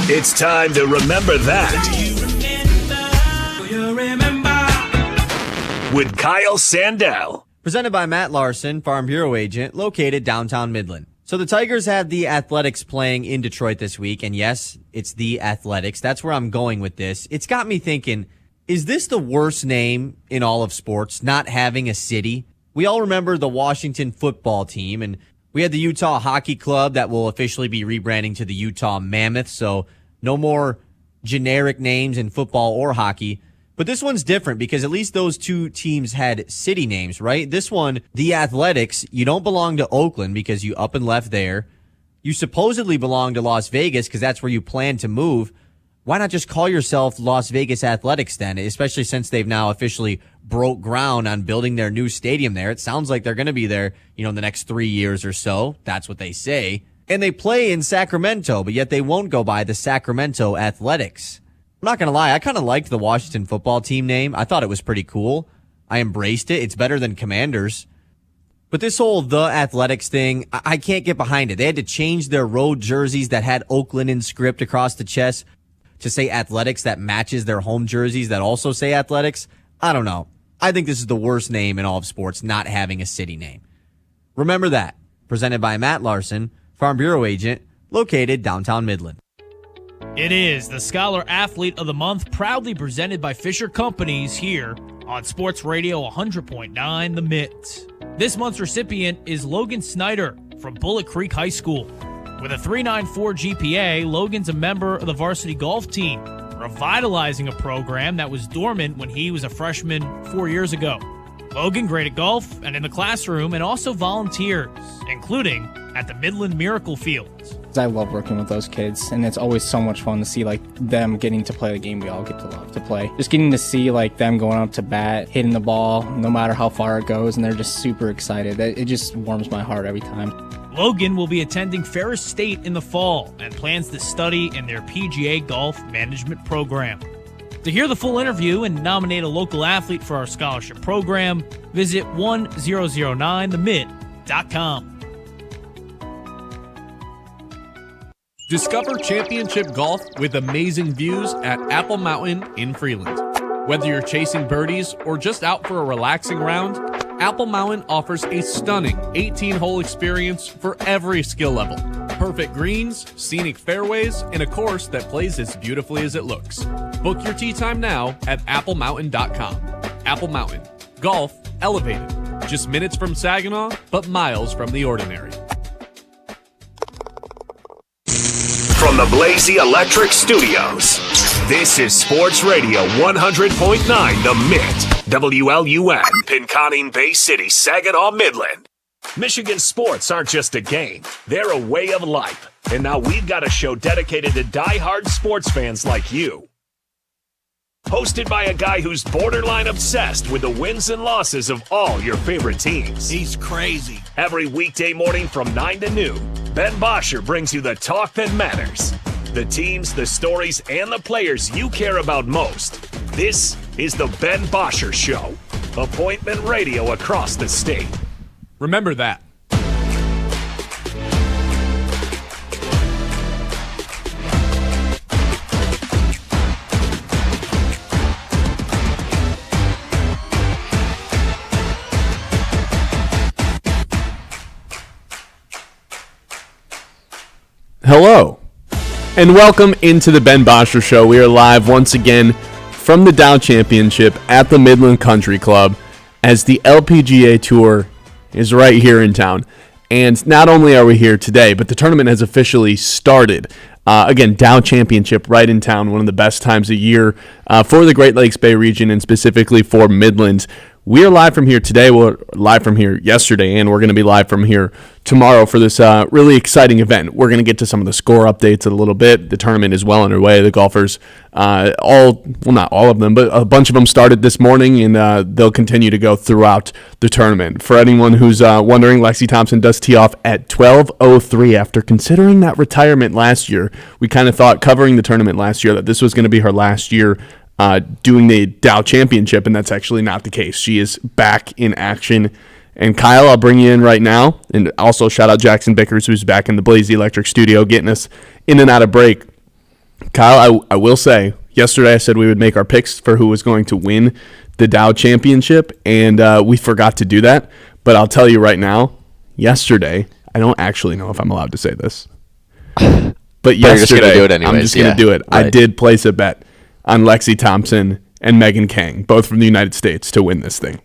It's time to remember that. With Kyle Sandell. Presented by Matt Larson, Farm Bureau agent, located downtown Midland. So the Tigers had the Athletics playing in Detroit this week, and yes, it's the Athletics. That's where I'm going with this. It's got me thinking, is this the worst name in all of sports, not having a city? We all remember the Washington football team, and we had the Utah Hockey Club that will officially be rebranding to the Utah Mammoth, so no more generic names in football or hockey. But this one's different because at least those two teams had city names, right? This one, the Athletics, you don't belong to Oakland because you up and left there. You supposedly belong to Las Vegas because that's where you plan to move. Why not just call yourself Las Vegas Athletics then, especially since they've now officially broke ground on building their new stadium there. It sounds like they're going to be there, in the next 3 years or so. That's what they say. And they play in Sacramento, but yet they won't go by the Sacramento Athletics. I'm not going to lie, I kind of liked the Washington football team name. I thought it was pretty cool. I embraced it. It's better than Commanders. But this whole The Athletics thing, I can't get behind it. They had to change their road jerseys that had Oakland in script across the chest to say Athletics that matches their home jerseys that also say Athletics. I don't know. I think this is the worst name in all of sports, not having a city name. Remember that. Presented by Matt Larson, Farm Bureau agent, located downtown Midland. It is the Scholar Athlete of the Month, proudly presented by Fisher Companies here on Sports Radio 100.9 The Mitt. This month's recipient is Logan Snyder from Bullet Creek High School. With a 3.94 GPA, Logan's a member of the varsity golf team, revitalizing a program that was dormant when he was a freshman 4 years ago. Logan great at golf and in the classroom and also volunteers, including at the Midland Miracle Fields. I love working with those kids, and it's always so much fun to see them getting to play the game we all get to love to play. Just getting to see them going up to bat, hitting the ball, no matter how far it goes, and they're just super excited. It just warms my heart every time. Logan will be attending Ferris State in the fall and plans to study in their PGA Golf Management program. To hear the full interview and nominate a local athlete for our scholarship program, visit 1009themid.com. Discover championship golf with amazing views at Apple Mountain in Freeland. Whether you're chasing birdies or just out for a relaxing round, Apple Mountain offers a stunning 18-hole experience for every skill level. Perfect greens, scenic fairways, and a course that plays as beautifully as it looks. Book your tee time now at applemountain.com. Apple Mountain. Golf elevated. Just minutes from Saginaw, but miles from the ordinary. From the Blazy Electric Studios, this is Sports Radio 100.9 The Mitt. WLUN, Pinconning Bay City, Saginaw, Midland. Michigan sports aren't just a game. They're a way of life. And now we've got a show dedicated to die-hard sports fans like you. Hosted by a guy who's borderline obsessed with the wins and losses of all your favorite teams. He's crazy. Every weekday morning from 9 to noon, Ben Bosscher brings you the talk that matters. The teams, the stories, and the players you care about most. This is the Ben Bosscher Show. Appointment radio across the state. Remember that. Hello, and welcome into the Ben Bosscher Show. We are live once again from the Dow Championship at the Midland Country Club as the LPGA Tour is right here in town. And not only are we here today, but the tournament has officially started. Again, Dow Championship right in town, one of the best times of year for the Great Lakes Bay region and specifically for Midland. We are live from here today. We're live from here yesterday, and we're going to be live from here tomorrow for this really exciting event. We're going to get to some of the score updates in a little bit. The tournament is well underway. The golfers, not all of them, but a bunch of them started this morning, and they'll continue to go throughout the tournament. For anyone who's wondering, Lexi Thompson does tee off at 12:03 after considering that retirement last year. We kind of thought covering the tournament last year that this was going to be her last year doing the Dow Championship, and that's actually not the case. She is back in action. And Kyle, I'll bring you in right now. And also shout out Jackson Bickers, who's back in the Blazy Electric studio, getting us in and out of break. Kyle, I will say, yesterday I said we would make our picks for who was going to win the Dow Championship, and we forgot to do that. But I'll tell you right now, yesterday, I don't actually know if I'm allowed to say this. But yesterday, you're just gonna do it anyways. I'm just going to do it. Right. I did place a bet on Lexi Thompson and Megan Kang, both from the United States, to win this thing.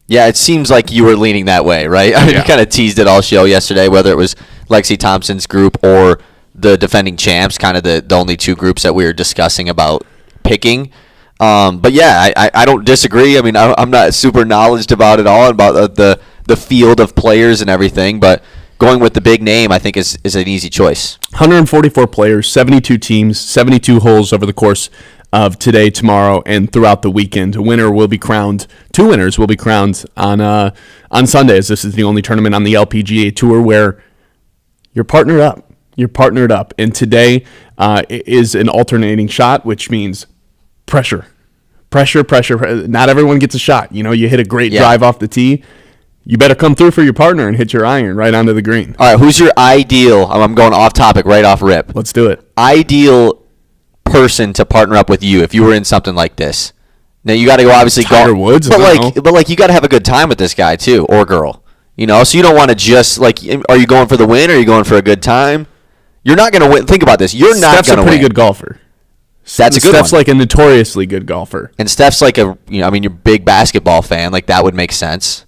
Yeah, it seems like you were leaning that way, right? I mean, you kind of teased it all show yesterday, whether it was Lexi Thompson's group or the defending champs, kind of the only two groups that we were discussing about picking. But yeah, I don't disagree. I mean, I'm not super knowledgeable about it all, about the field of players and everything, but going with the big name, I think, is an easy choice. 144 players, 72 teams, 72 holes over the course of today, tomorrow, and throughout the weekend. Two winners will be crowned on Sunday, as this is the only tournament on the LPGA Tour where you're partnered up. And today is an alternating shot, which means pressure. Not everyone gets a shot. You hit a great drive off the tee. You better come through for your partner and hit your iron right onto the green. All right, who's your ideal? I'm going off topic right off rip. Let's do it. Ideal person to partner up with you if you were in something like this. Now you got to go obviously Tiger Woods, but you got to have a good time with this guy too, or girl. So you don't want to just are you going for the win or are you going for a good time? You're not going to win. Think about this. You're not going to win. Steph's a pretty good golfer. That's a good one. Steph's like a notoriously good golfer. And Steph's like you're a big basketball fan. Like that would make sense.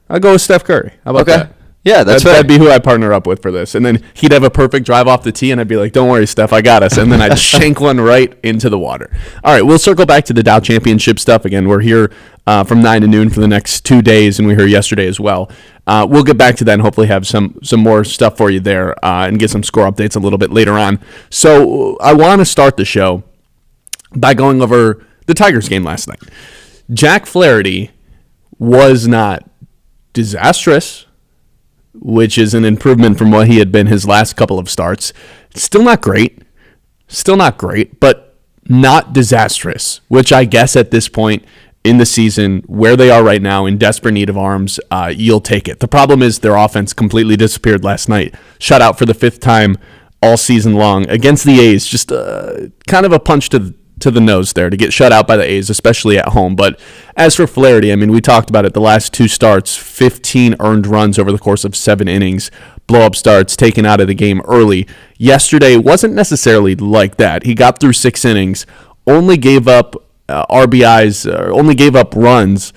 I'll go with Steph Curry. How about that? Yeah, that'd be who I partner up with for this. And then he'd have a perfect drive off the tee, and I'd be like, don't worry, Steph, I got us. And then I'd shank one right into the water. All right, we'll circle back to the Dow Championship stuff. Again, we're here from 9 to noon for the next 2 days, and we were here yesterday as well. We'll get back to that and hopefully have some more stuff for you there and get some score updates a little bit later on. So I want to start the show by going over the Tigers game last night. Jack Flaherty was not disastrous, which is an improvement from what he had been his last couple of starts. Still not great, but not disastrous, which I guess at this point in the season, where they are right now in desperate need of arms, you'll take it. The problem is their offense completely disappeared last night. Shut out for the 5th time all season long against the A's. Just kind of a punch to the nose there to get shut out by the A's, especially at home. But as for Flaherty, I mean, we talked about it. The last 2 starts, 15 earned runs over the course of 7 innings, blow-up starts, taken out of the game early. Yesterday wasn't necessarily like that. He got through 6 innings, only gave up RBIs, only gave up runs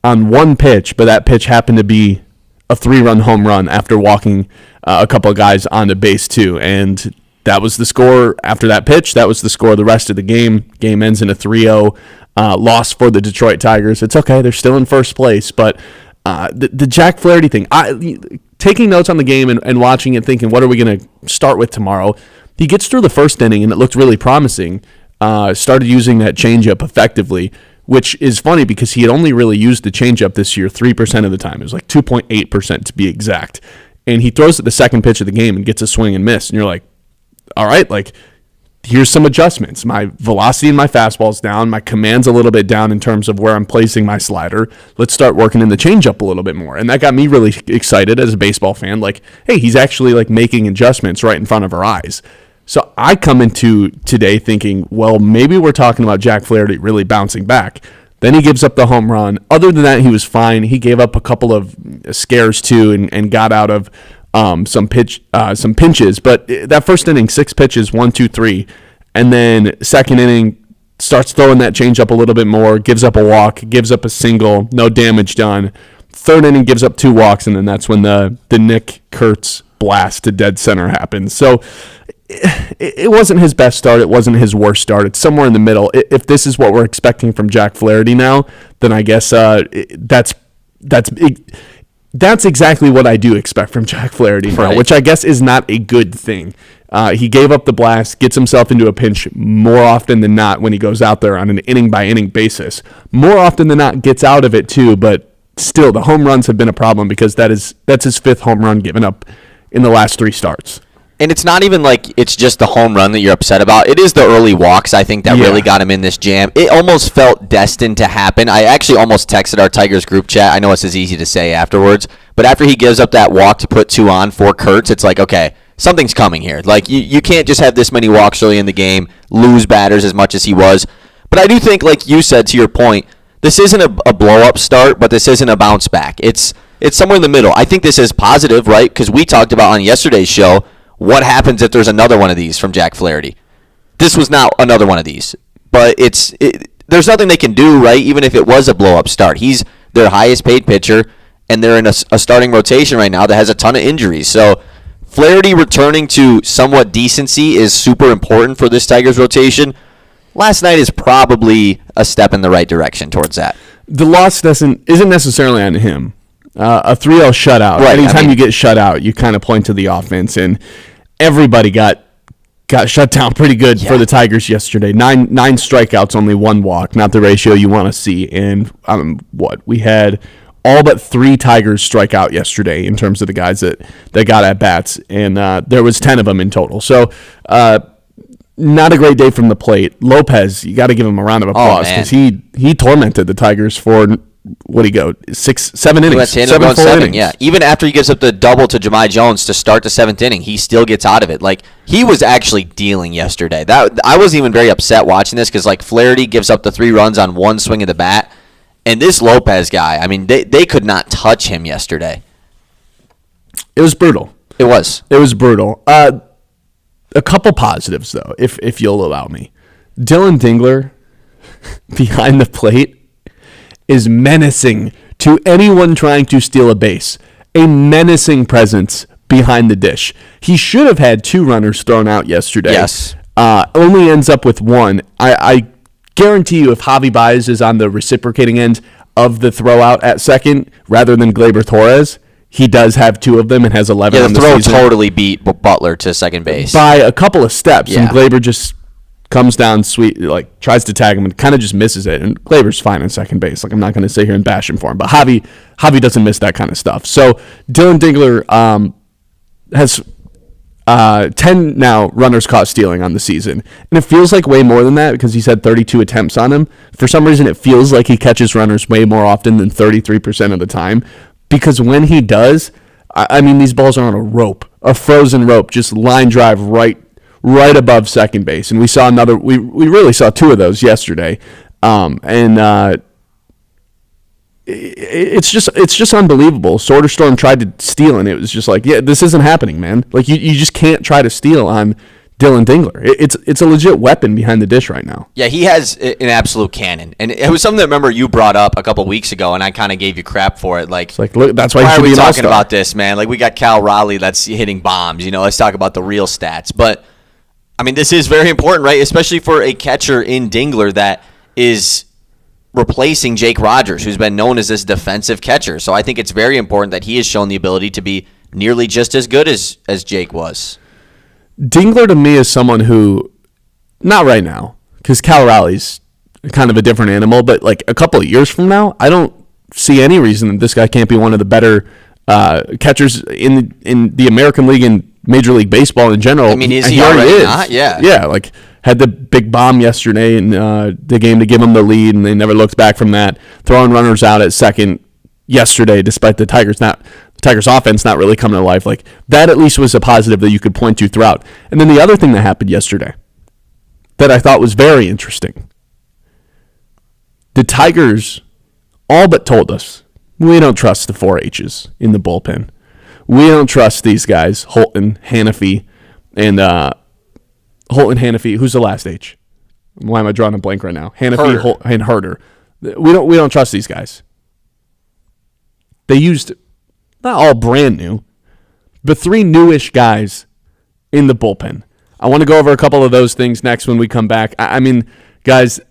on 1 pitch, but that pitch happened to be a 3-run home run after walking a couple of guys onto base too. And that was the score after that pitch. That was the score of the rest of the game. Game ends in a 3-0 loss for the Detroit Tigers. It's okay. They're still in first place. But the Jack Flaherty thing, taking notes on the game and watching it thinking, what are we going to start with tomorrow? He gets through the first inning, and it looked really promising. Started using that changeup effectively, which is funny because he had only really used the changeup this year 3% of the time. It was like 2.8% to be exact. And he throws it the second pitch of the game and gets a swing and miss. And you're like, all right, here's some adjustments. My velocity in my fastball's down. My command's a little bit down in terms of where I'm placing my slider. Let's start working in the changeup a little bit more. And that got me really excited as a baseball fan. Hey, he's actually making adjustments right in front of our eyes. So I come into today thinking, well, maybe we're talking about Jack Flaherty really bouncing back. Then he gives up the home run. Other than that, he was fine. He gave up a couple of scares too and got out of some pinches, but that first inning, 6 pitches, 1, 2, 3, and then second inning starts throwing that changeup a little bit more, gives up a walk, gives up a single, no damage done. Third inning gives up 2 walks, and then that's when the Nick Kurtz blast to dead center happens. So it wasn't his best start. It wasn't his worst start. It's somewhere in the middle. If this is what we're expecting from Jack Flaherty now, then I guess that's exactly what I do expect from Jack Flaherty now, which I guess is not a good thing. He gave up the blast, gets himself into a pinch more often than not when he goes out there on an inning-by-inning basis. More often than not gets out of it too, but still the home runs have been a problem because that's his 5th home run given up in the last 3 starts. And it's not even like it's just the home run that you're upset about. It is the early walks, I think, that really got him in this jam. It almost felt destined to happen. I actually almost texted our Tigers group chat. I know it's as easy to say afterwards. But after he gives up that walk to put 2 on for Kurtz, it's like, okay, something's coming here. Like, you can't just have this many walks early in the game, lose batters as much as he was. But I do think, like you said, to your point, this isn't a blow-up start, but this isn't a bounce back. It's somewhere in the middle. I think this is positive, right? Because we talked about on yesterday's show what happens if there's another one of these from Jack Flaherty. This was not another one of these. But there's nothing they can do, right, even if it was a blow-up start. He's their highest-paid pitcher, and they're in a starting rotation right now that has a ton of injuries. So Flaherty returning to somewhat decency is super important for this Tigers rotation. Last night is probably a step in the right direction towards that. The loss isn't necessarily on him. A 3-0 shutout. Right, Anytime you get shut out, you kind of point to the offense, and everybody got shut down pretty good for the Tigers yesterday. Nine strikeouts, only 1 walk, not the ratio you want to see. And we had all but 3 Tigers strike out yesterday in terms of the guys that got at bats, and there was 10 of them in total. So not a great day from the plate. Lopez, you got to give him a round of applause because he tormented the Tigers for, what do you go, 7 innings? 7 innings. Yeah, even after he gives up the double to Jahmai Jones to start the 7th inning, he still gets out of it. Like, he was actually dealing yesterday. I wasn't even very upset watching this because, like, Flaherty gives up the 3 runs on 1 swing of the bat. And this Lopez guy, I mean, they could not touch him yesterday. It was brutal. It was brutal. A couple positives, though, if you'll allow me. Dylan Dingler, behind the plate, is menacing to anyone trying to steal a base. A menacing presence behind the dish. He should have had 2 runners thrown out yesterday. Yes. Only ends up with 1. I guarantee you if Javi Baez is on the reciprocating end of the throw out at second rather than Gleyber Torres, he does have 2 of them and has 11 on the season. The throw totally beat Butler to second base. By a couple of steps, Yeah. and Gleyber just comes down sweet, like tries to tag him and kind of just misses it. And Gleyber's fine on second base. Like, I'm not going to sit here and bash him for him, but Javi doesn't miss that kind of stuff. So Dylan Dingler has 10 now runners caught stealing on the season. And it feels like way more than that because he's had 32 attempts on him. For some reason, it feels like he catches runners way more often than 33% of the time. Because when he does, I mean, these balls are on a rope, a frozen rope, just line drive right above second base. And we saw we really saw 2 of those yesterday. It's just unbelievable. Soderstrom tried to steal, and it was just like, yeah, this isn't happening, man. Like, you just can't try to steal on Dylan Dingler. It's a legit weapon behind the dish right now. Yeah, he has an absolute cannon, and it was something that, remember, you brought up a couple weeks ago, and I kind of gave you crap for it. Like, look, that's why are we talking all-star about this, man? Like, we got Cal Raleigh that's hitting bombs. Let's talk about the real stats. But I mean, this is very important, right? Especially for a catcher in Dingler that is replacing Jake Rogers, who's been known as this defensive catcher. So I think it's very important that he has shown the ability to be nearly just as good as Jake was. Dingler to me is someone who, not right now, because Cal Raleigh's kind of a different animal, but like a couple of years from now, I don't see any reason that this guy can't be one of the better catchers in the American League and Major League Baseball in general. I mean, is he already not? Yeah. Yeah, like had the big bomb yesterday in the game to give him the lead, and they never looked back from that. Throwing runners out at second yesterday, despite the Tigers offense not really coming to life. Like, that at least was a positive that you could point to throughout. And then the other thing that happened yesterday that I thought was very interesting, the Tigers all but told us, we don't trust the 4-H's in the bullpen. We don't trust these guys, Holton, Hannafy, and who's the last H? Why am I drawing a blank right now? Hannafy and Herder. We don't trust these guys. They used, not all brand new, but 3 newish guys in the bullpen. I want to go over a couple of those things next when we come back. I mean, guys,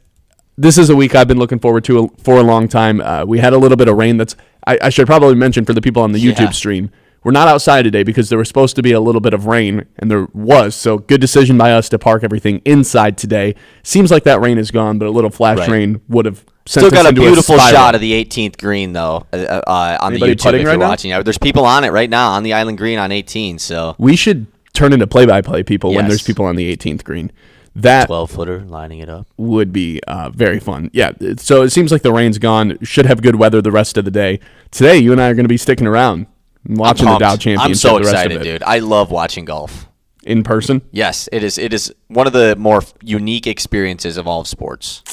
this is a week I've been looking forward to for a long time. We had a little bit of rain. I should probably mention for the people on the YouTube stream, we're not outside today because there was supposed to be a little bit of rain, and there was. So good decision by us to park everything inside today. Seems like that rain is gone, but a little flash rain would have sent us into a spiral. Still got a beautiful spiral. Shot of the 18th green, though, on Anybody the YouTube if you're right watching. There's people on it right now on the Island Green on 18. So we should turn into play-by-play people when there's people on the 18th green. That 12-footer lining it up would be very fun. Yeah, so it seems like the rain's gone. Should have good weather the rest of the day. Today, you and I are going to be sticking around. I'm watching the Dow Championship. I'm so the rest excited, of it. dude. I love watching golf. In person? Yes, it is. It is one of the more unique experiences of all of sports.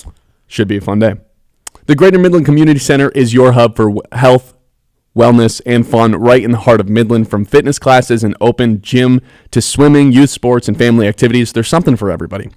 Should be a fun day. The Greater Midland Community Center is your hub for health, wellness, and fun right in the heart of Midland. From fitness classes and open gym to swimming, youth sports, and family activities, there's something for everybody.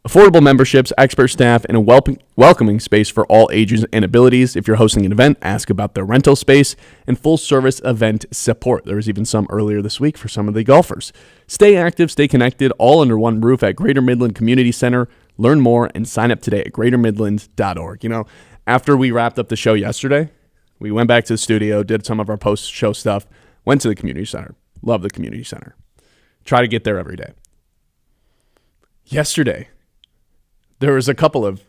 Affordable memberships, expert staff, and a welcoming space for all ages and abilities. If you're hosting an event, ask about their rental space and full-service event support. There was even some earlier this week for some of the golfers. Stay active, stay connected, all under one roof at Greater Midland Community Center. Learn more and sign up today at greatermidland.org. You know, after we wrapped up the show yesterday, we went back to the studio, did some of our post-show stuff, went to the community center. Love the community center. Try to get there every day. Yesterday, there was a couple of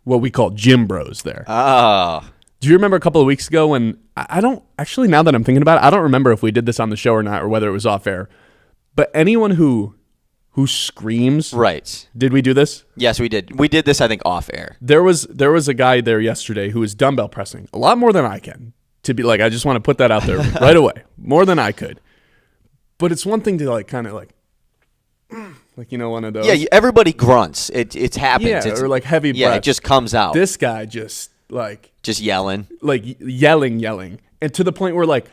what we call gym bros there. Oh. Do you remember a couple of weeks ago when, I don't, actually now that I'm thinking about it, I don't remember if we did this on the show or not, or whether it was off air, but anyone who screams. Right. Did we do this? Yes, we did. We did this, I think, off air. There was a guy there yesterday who was dumbbell pressing a lot more than I can. To be like, I just want to put that out there right away. More than I could. But it's one thing to like kind of like you know, one of those. Yeah, everybody grunts. It happens. Yeah, it's, or like heavy breath. Yeah, it just comes out. This guy just yelling. Like yelling. And to the point where like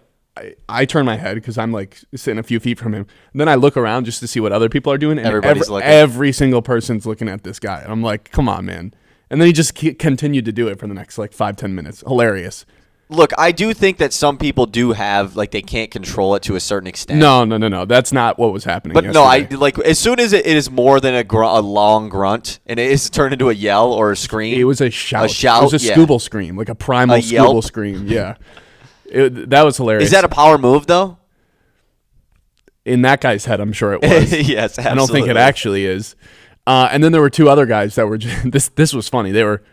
I turn my head because I'm like sitting a few feet from him. And then I look around just to see what other people are doing. And Everybody's looking. Every single person's looking at this guy. And I'm like, come on, man. And then he just continued to do it for the next like 5-10 minutes. Hilarious. Look, I do think that some people do have, like, they can't control it to a certain extent. No. That's not what was happening But yesterday. no, as soon as it is more than a long grunt, and it is turned into a yell or a scream. It was a shout. A shout, It was a Scooble scream, like a primal Scooble scream. Yeah. That was hilarious. Is that a power move, though? In that guy's head, I'm sure it was. Yes, absolutely. I don't think it actually is. And then there were two other guys that were just, this was funny. They were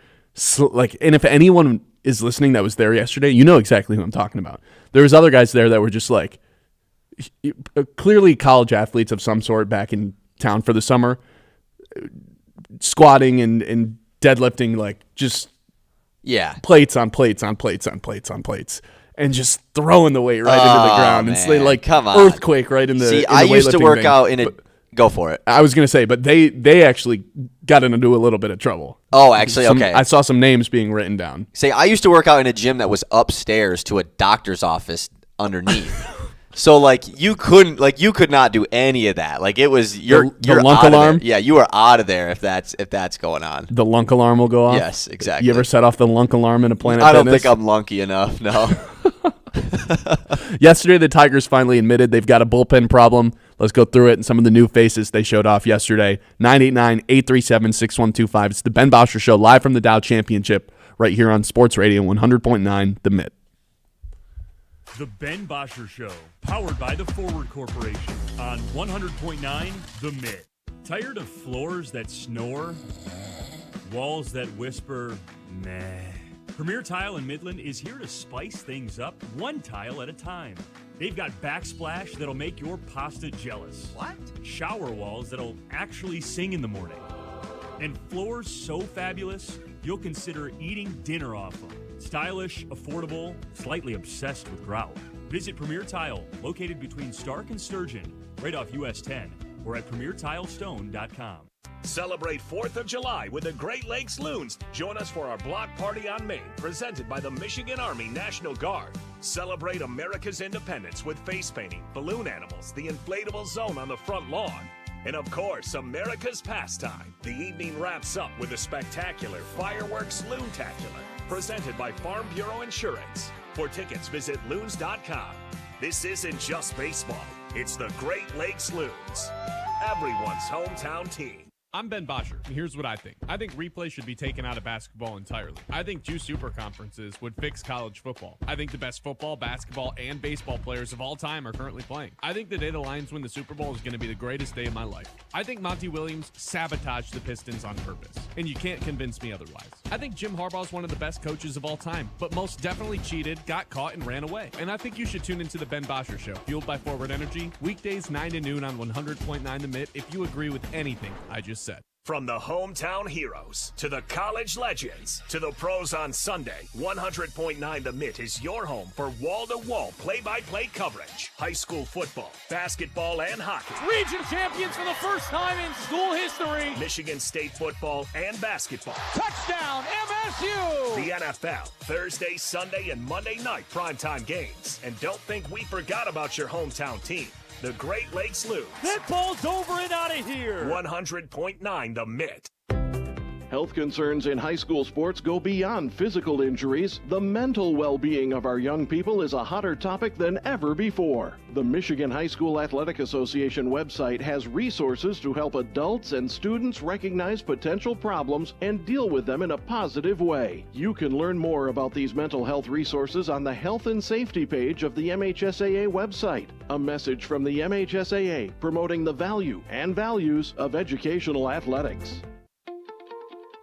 and if anyone is listening that was there yesterday, you know exactly who I'm talking about. There was other guys there that were just like clearly college athletes of some sort back in town for the summer, squatting and deadlifting, like just plates on plates on plates on plates on plates, and just throwing the weight right into the ground and like come on. Earthquake right in the. See, in the I used to weightlifting work thing. out in a. Go for it. I was gonna say, but they actually got into a little bit of trouble. Oh, actually, okay. I saw some names being written down. Say, I used to work out in a gym that was upstairs to a doctor's office underneath. So you could not do any of that. Like it was you're lunk out alarm. Of there. Yeah, you are out of there if that's going on. The lunk alarm will go off. Yes, exactly. You ever set off the lunk alarm in a Planet I don't Fitness? think I'm lunky enough. No. Yesterday, the Tigers finally admitted they've got a bullpen problem. Let's go through it and some of the new faces they showed off yesterday. 989-837-6125. It's the Ben Bosscher Show live from the Dow Championship right here on Sports Radio 100.9 The Mitt. The Ben Bosscher Show, powered by the Forward Corporation on 100.9 The Mitt. Tired of floors that snore? Walls that whisper, meh? Premier Tile in Midland is here to spice things up one tile at a time. They've got backsplash that'll make your pasta jealous. What? Shower walls that'll actually sing in the morning. And floors so fabulous, you'll consider eating dinner off them. Stylish, affordable, slightly obsessed with grout. Visit Premier Tile, located between Stark and Sturgeon, right off US 10, or at premiertilestone.com. Celebrate 4th of July with the Great Lakes Loons. Join us for our block party on Main, presented by the Michigan Army National Guard. Celebrate America's independence with face painting, balloon animals, the inflatable zone on the front lawn, and of course, America's pastime. The evening wraps up with a spectacular fireworks Loontacular, presented by Farm Bureau Insurance. For tickets, visit loons.com. This isn't just baseball. It's the Great Lakes Loons, everyone's hometown team. I'm Ben Bosscher, and here's what I think. I think replay should be taken out of basketball entirely. I think 2 super conferences would fix college football. I think the best football, basketball, and baseball players of all time are currently playing. I think the day the Lions win the Super Bowl is going to be the greatest day of my life. I think Monty Williams sabotaged the Pistons on purpose, and you can't convince me otherwise. I think Jim Harbaugh is one of the best coaches of all time, but most definitely cheated, got caught, and ran away. And I think you should tune into the Ben Bosscher Show, fueled by Forward Energy, weekdays 9 to noon on 100.9 The Mitt if you agree with anything I just said. From the hometown heroes to the college legends to the pros on Sunday, 100.9 The Mitt is your home for wall-to-wall play-by-play coverage. High school football, basketball, and hockey. Region champions for the first time in school history. Michigan State football and basketball. Touchdown, MSU! The NFL, Thursday, Sunday, and Monday night primetime games. And don't think we forgot about your hometown team. The Great Lakes Loons. That ball's over and out of here. 100.9 The Mitt. Health concerns in high school sports go beyond physical injuries. The mental well-being of our young people is a hotter topic than ever before. The Michigan High School Athletic Association website has resources to help adults and students recognize potential problems and deal with them in a positive way. You can learn more about these mental health resources on the Health and Safety page of the MHSAA website. A message from the MHSAA promoting the value and values of educational athletics.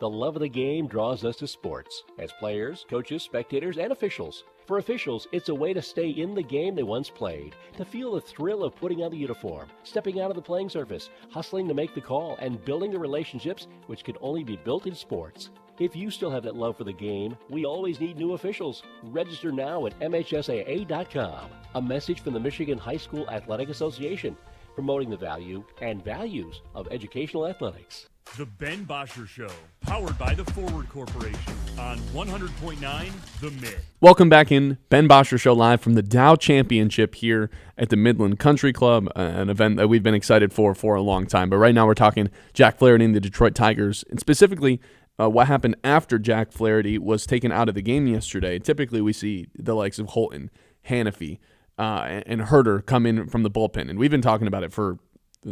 The love of the game draws us to sports, as players, coaches, spectators, and officials. For officials, it's a way to stay in the game they once played, to feel the thrill of putting on the uniform, stepping out of the playing surface, hustling to make the call, and building the relationships which can only be built in sports. If you still have that love for the game, we always need new officials. Register now at MHSAA.com. A message from the Michigan High School Athletic Association, promoting the value and values of educational athletics. The Ben Bosscher Show, powered by the Forward Corporation on 100.9 The Mitt. Welcome back in. Ben Bosscher Show live from the Dow Championship here at the Midland Country Club, an event that we've been excited for a long time. But right now we're talking Jack Flaherty and the Detroit Tigers, and specifically what happened after Jack Flaherty was taken out of the game yesterday. Typically we see the likes of Holton, Hannafy, and Herder come in from the bullpen, and we've been talking about it for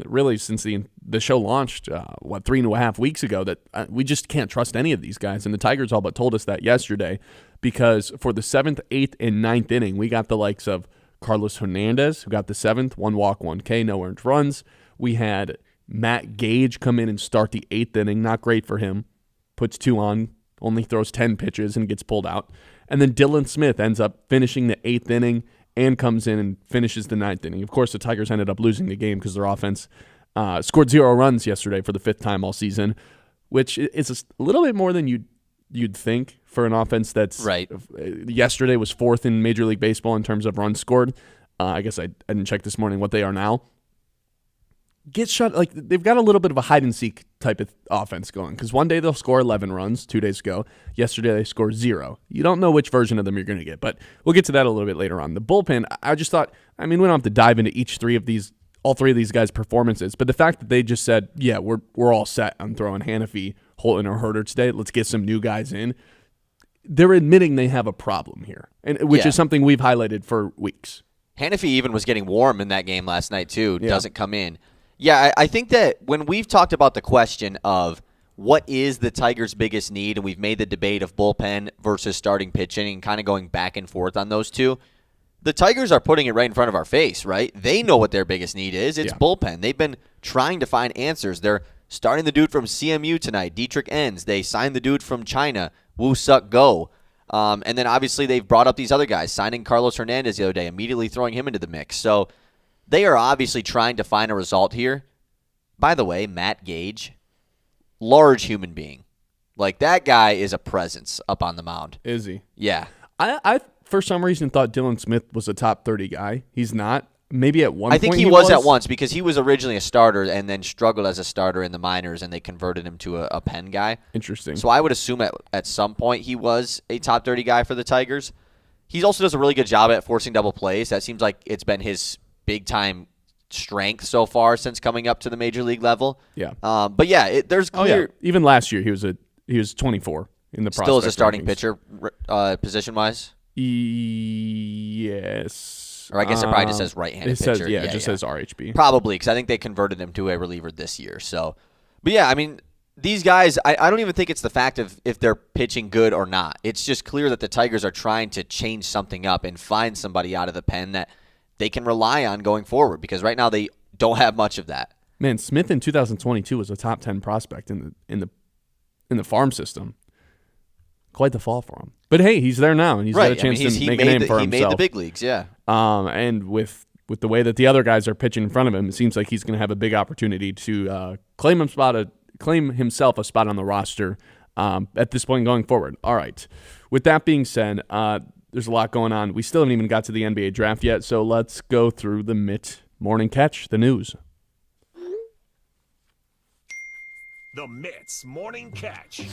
really since the show launched, 3.5 weeks ago, that we just can't trust any of these guys. And the Tigers all but told us that yesterday, because for the 7th, 8th, and 9th inning, we got the likes of Carlos Hernandez, who got the 7th, 1 walk, 1 K, no earned runs. We had Matt Gage come in and start the 8th inning. Not great for him. Puts 2 on, only throws 10 pitches and gets pulled out. And then Dylan Smith ends up finishing the 8th inning and comes in and finishes the 9th inning. Of course, the Tigers ended up losing the game because their offense scored 0 runs yesterday for the 5th time all season, which is a little bit more than you'd think for an offense that's right. Yesterday was 4th in Major League Baseball in terms of runs scored. I guess I didn't check this morning what they are now. Get shut, like they've got a little bit of a hide and seek type of offense going, because one day they'll score 11 runs, 2 days ago. Yesterday they scored 0. You don't know which version of them you're going to get, but we'll get to that a little bit later on. The bullpen, I just thought, we don't have to dive into all three of these guys' performances, but the fact that they just said, yeah, we're all set on throwing Hannafy, Holton, or Herder today, let's get some new guys in. They're admitting they have a problem here, which is something we've highlighted for weeks. Hannafy even was getting warm in that game last night too. Yeah. Doesn't come in. Yeah, I think that when we've talked about the question of what is the Tigers' biggest need, and we've made the debate of bullpen versus starting pitching and kind of going back and forth on those two, the Tigers are putting it right in front of our face, right? They know what their biggest need is. It's bullpen. They've been trying to find answers. They're starting the dude from CMU tonight, Dietrich Enns. They signed the dude from China, Woo Suk Go. And then obviously they've brought up these other guys, signing Carlos Hernandez the other day, immediately throwing him into the mix. So they are obviously trying to find a result here. By the way, Matt Gage, large human being. Like, that guy is a presence up on the mound. Is he? Yeah. I for some reason, thought Dylan Smith was a top 30 guy. He's not. Maybe at one point I think he was at once, because he was originally a starter and then struggled as a starter in the minors, and they converted him to a pen guy. Interesting. So I would assume at some point he was a top 30 guy for the Tigers. He also does a really good job at forcing double plays. That seems like it's been his big-time strength so far since coming up to the major league level. Yeah. But yeah, there's clear. Oh, yeah. Even last year he was 24 in the prospect still as a starting rankings. Pitcher position-wise? Yes. Or I guess it probably just says right-handed pitcher. Says, it just says RHB. Probably, because I think they converted him to a reliever this year. So, but yeah, I mean, these guys, I don't even think it's the fact of if they're pitching good or not. It's just clear that the Tigers are trying to change something up and find somebody out of the pen that they can rely on going forward, because right now they don't have much of that. Man, Smith in 2022 was a top 10 prospect in the farm system. Quite the fall for him. But hey, he's there now, and he's got a chance to make a name for himself. He made the big leagues, yeah. And with the way that the other guys are pitching in front of him, it seems like he's going to have a big opportunity to claim him spot claim himself a spot on the roster at this point going forward. All right. With that being said, there's a lot going on. We still haven't even got to the NBA draft yet, so let's go through the Mitt Morning Catch, the news. The Mitt's Morning Catch.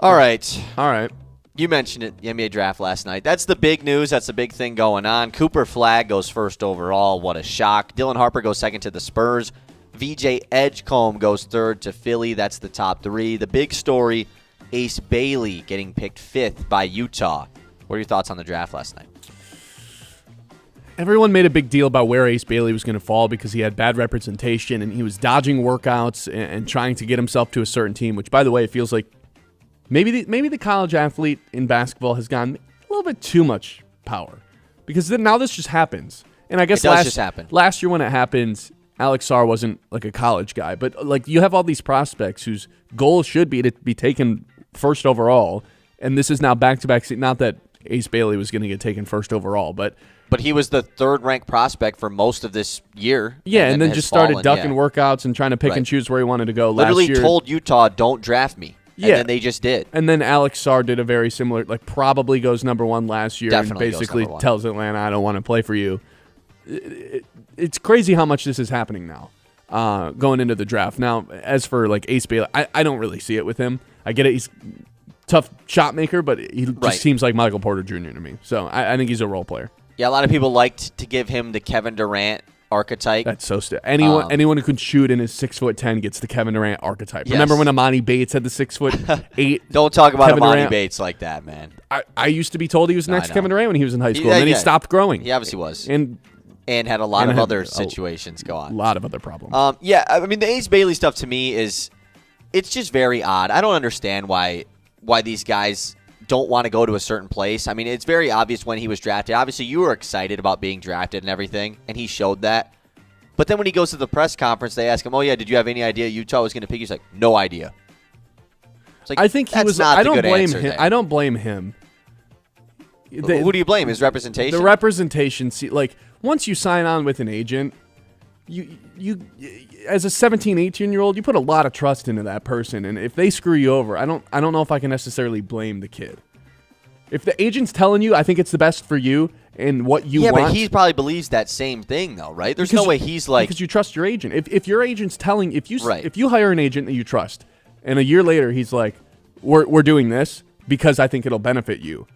All right. All right. You mentioned it, the NBA draft last night. That's the big news. That's the big thing going on. Cooper Flagg goes first overall. What a shock. Dylan Harper goes second to the Spurs. VJ Edgecombe goes third to Philly. That's the top three. The big story, Ace Bailey getting picked fifth by Utah. What are your thoughts on the draft last night? Everyone made a big deal about where Ace Bailey was going to fall because he had bad representation and he was dodging workouts and trying to get himself to a certain team, which, by the way, it feels like maybe the college athlete in basketball has gotten a little bit too much power because now this just happens. And I guess last year when it happened, Alex Sarr wasn't like a college guy, but like you have all these prospects whose goal should be to be taken first overall, and this is now back-to-back. Not that Ace Bailey was going to get taken first overall, but he was the third-ranked prospect for most of this year. Yeah, and then just started ducking workouts and trying to pick and choose where he wanted to go. Literally last year. Told Utah, don't draft me. And then they just did. And then Alex Sarr did a very similar, like probably goes number one last year Definitely and basically tells Atlanta, I don't want to play for you. It's crazy how much this is happening now going into the draft. Now, as for like Ace Bailey, I don't really see it with him. I get it. He's tough shot maker, but he just seems like Michael Porter Jr. to me. So I think he's a role player. Yeah, a lot of people liked to give him the Kevin Durant archetype. That's so stupid. Anyone who can shoot and is 6'10" gets the Kevin Durant archetype. Yes. Remember when Amani Bates had the 6'8"? Don't talk about Kevin Amani Durant? Bates like that, man. I used to be told he was next Kevin Durant when he was in high school, and then he stopped growing. He obviously was. And had a lot of other situations go on. A lot of other problems. I mean, the Ace Bailey stuff to me it's just very odd. I don't understand why these guys don't want to go to a certain place. I mean, it's very obvious when he was drafted. Obviously, you were excited about being drafted and everything, and he showed that. But then when he goes to the press conference, they ask him, "Oh yeah, did you have any idea Utah was going to pick you?" He's like, "No idea." It's like, I think he was. Not I don't the good blame answer him. there. I don't blame him. Who do you blame? His representation. The representation. See, like once you sign on with an agent, you as a 17, 18-year-old, you put a lot of trust into that person, and if they screw you over, I don't know if I can necessarily blame the kid. If the agent's telling you, I think it's the best for you and what you want. Yeah, but he probably believes that same thing, though, right? There's no way he's like... Because you trust your agent. If your agent's telling... If you hire an agent that you trust, and a year later he's like, we're doing this because I think it'll benefit you,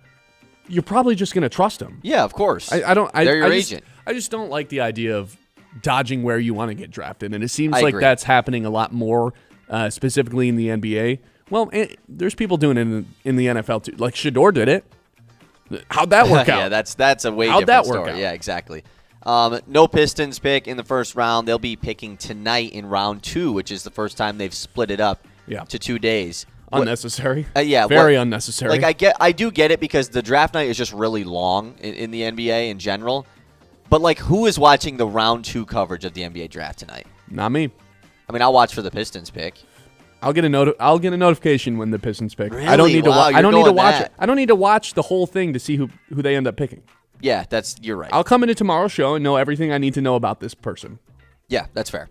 you're probably just going to trust him. Yeah, of course. They're your agent. I just don't like the idea of dodging where you want to get drafted, and it seems I like agree. that's happening a lot more, specifically in the NBA. Well, there's people doing it in the NFL too. Like Shedeur did it. How'd that work out? Yeah, that's a way How'd different that work story. out? Yeah, exactly. No Pistons pick in the first round. They'll be picking tonight in round 2, which is the first time they've split it up to 2 days. Unnecessary. Very unnecessary. Like I do get it because the draft night is just really long in the NBA in general. But like, who is watching the round 2 coverage of the NBA draft tonight? Not me. I mean, I'll watch for the Pistons pick. I'll get a notification when the Pistons pick. Really? I don't need to. Wow, I don't need to watch that. it. I don't need to watch the whole thing to see who they end up picking. Yeah, you're right. I'll come into tomorrow's show and know everything I need to know about this person. Yeah, that's fair.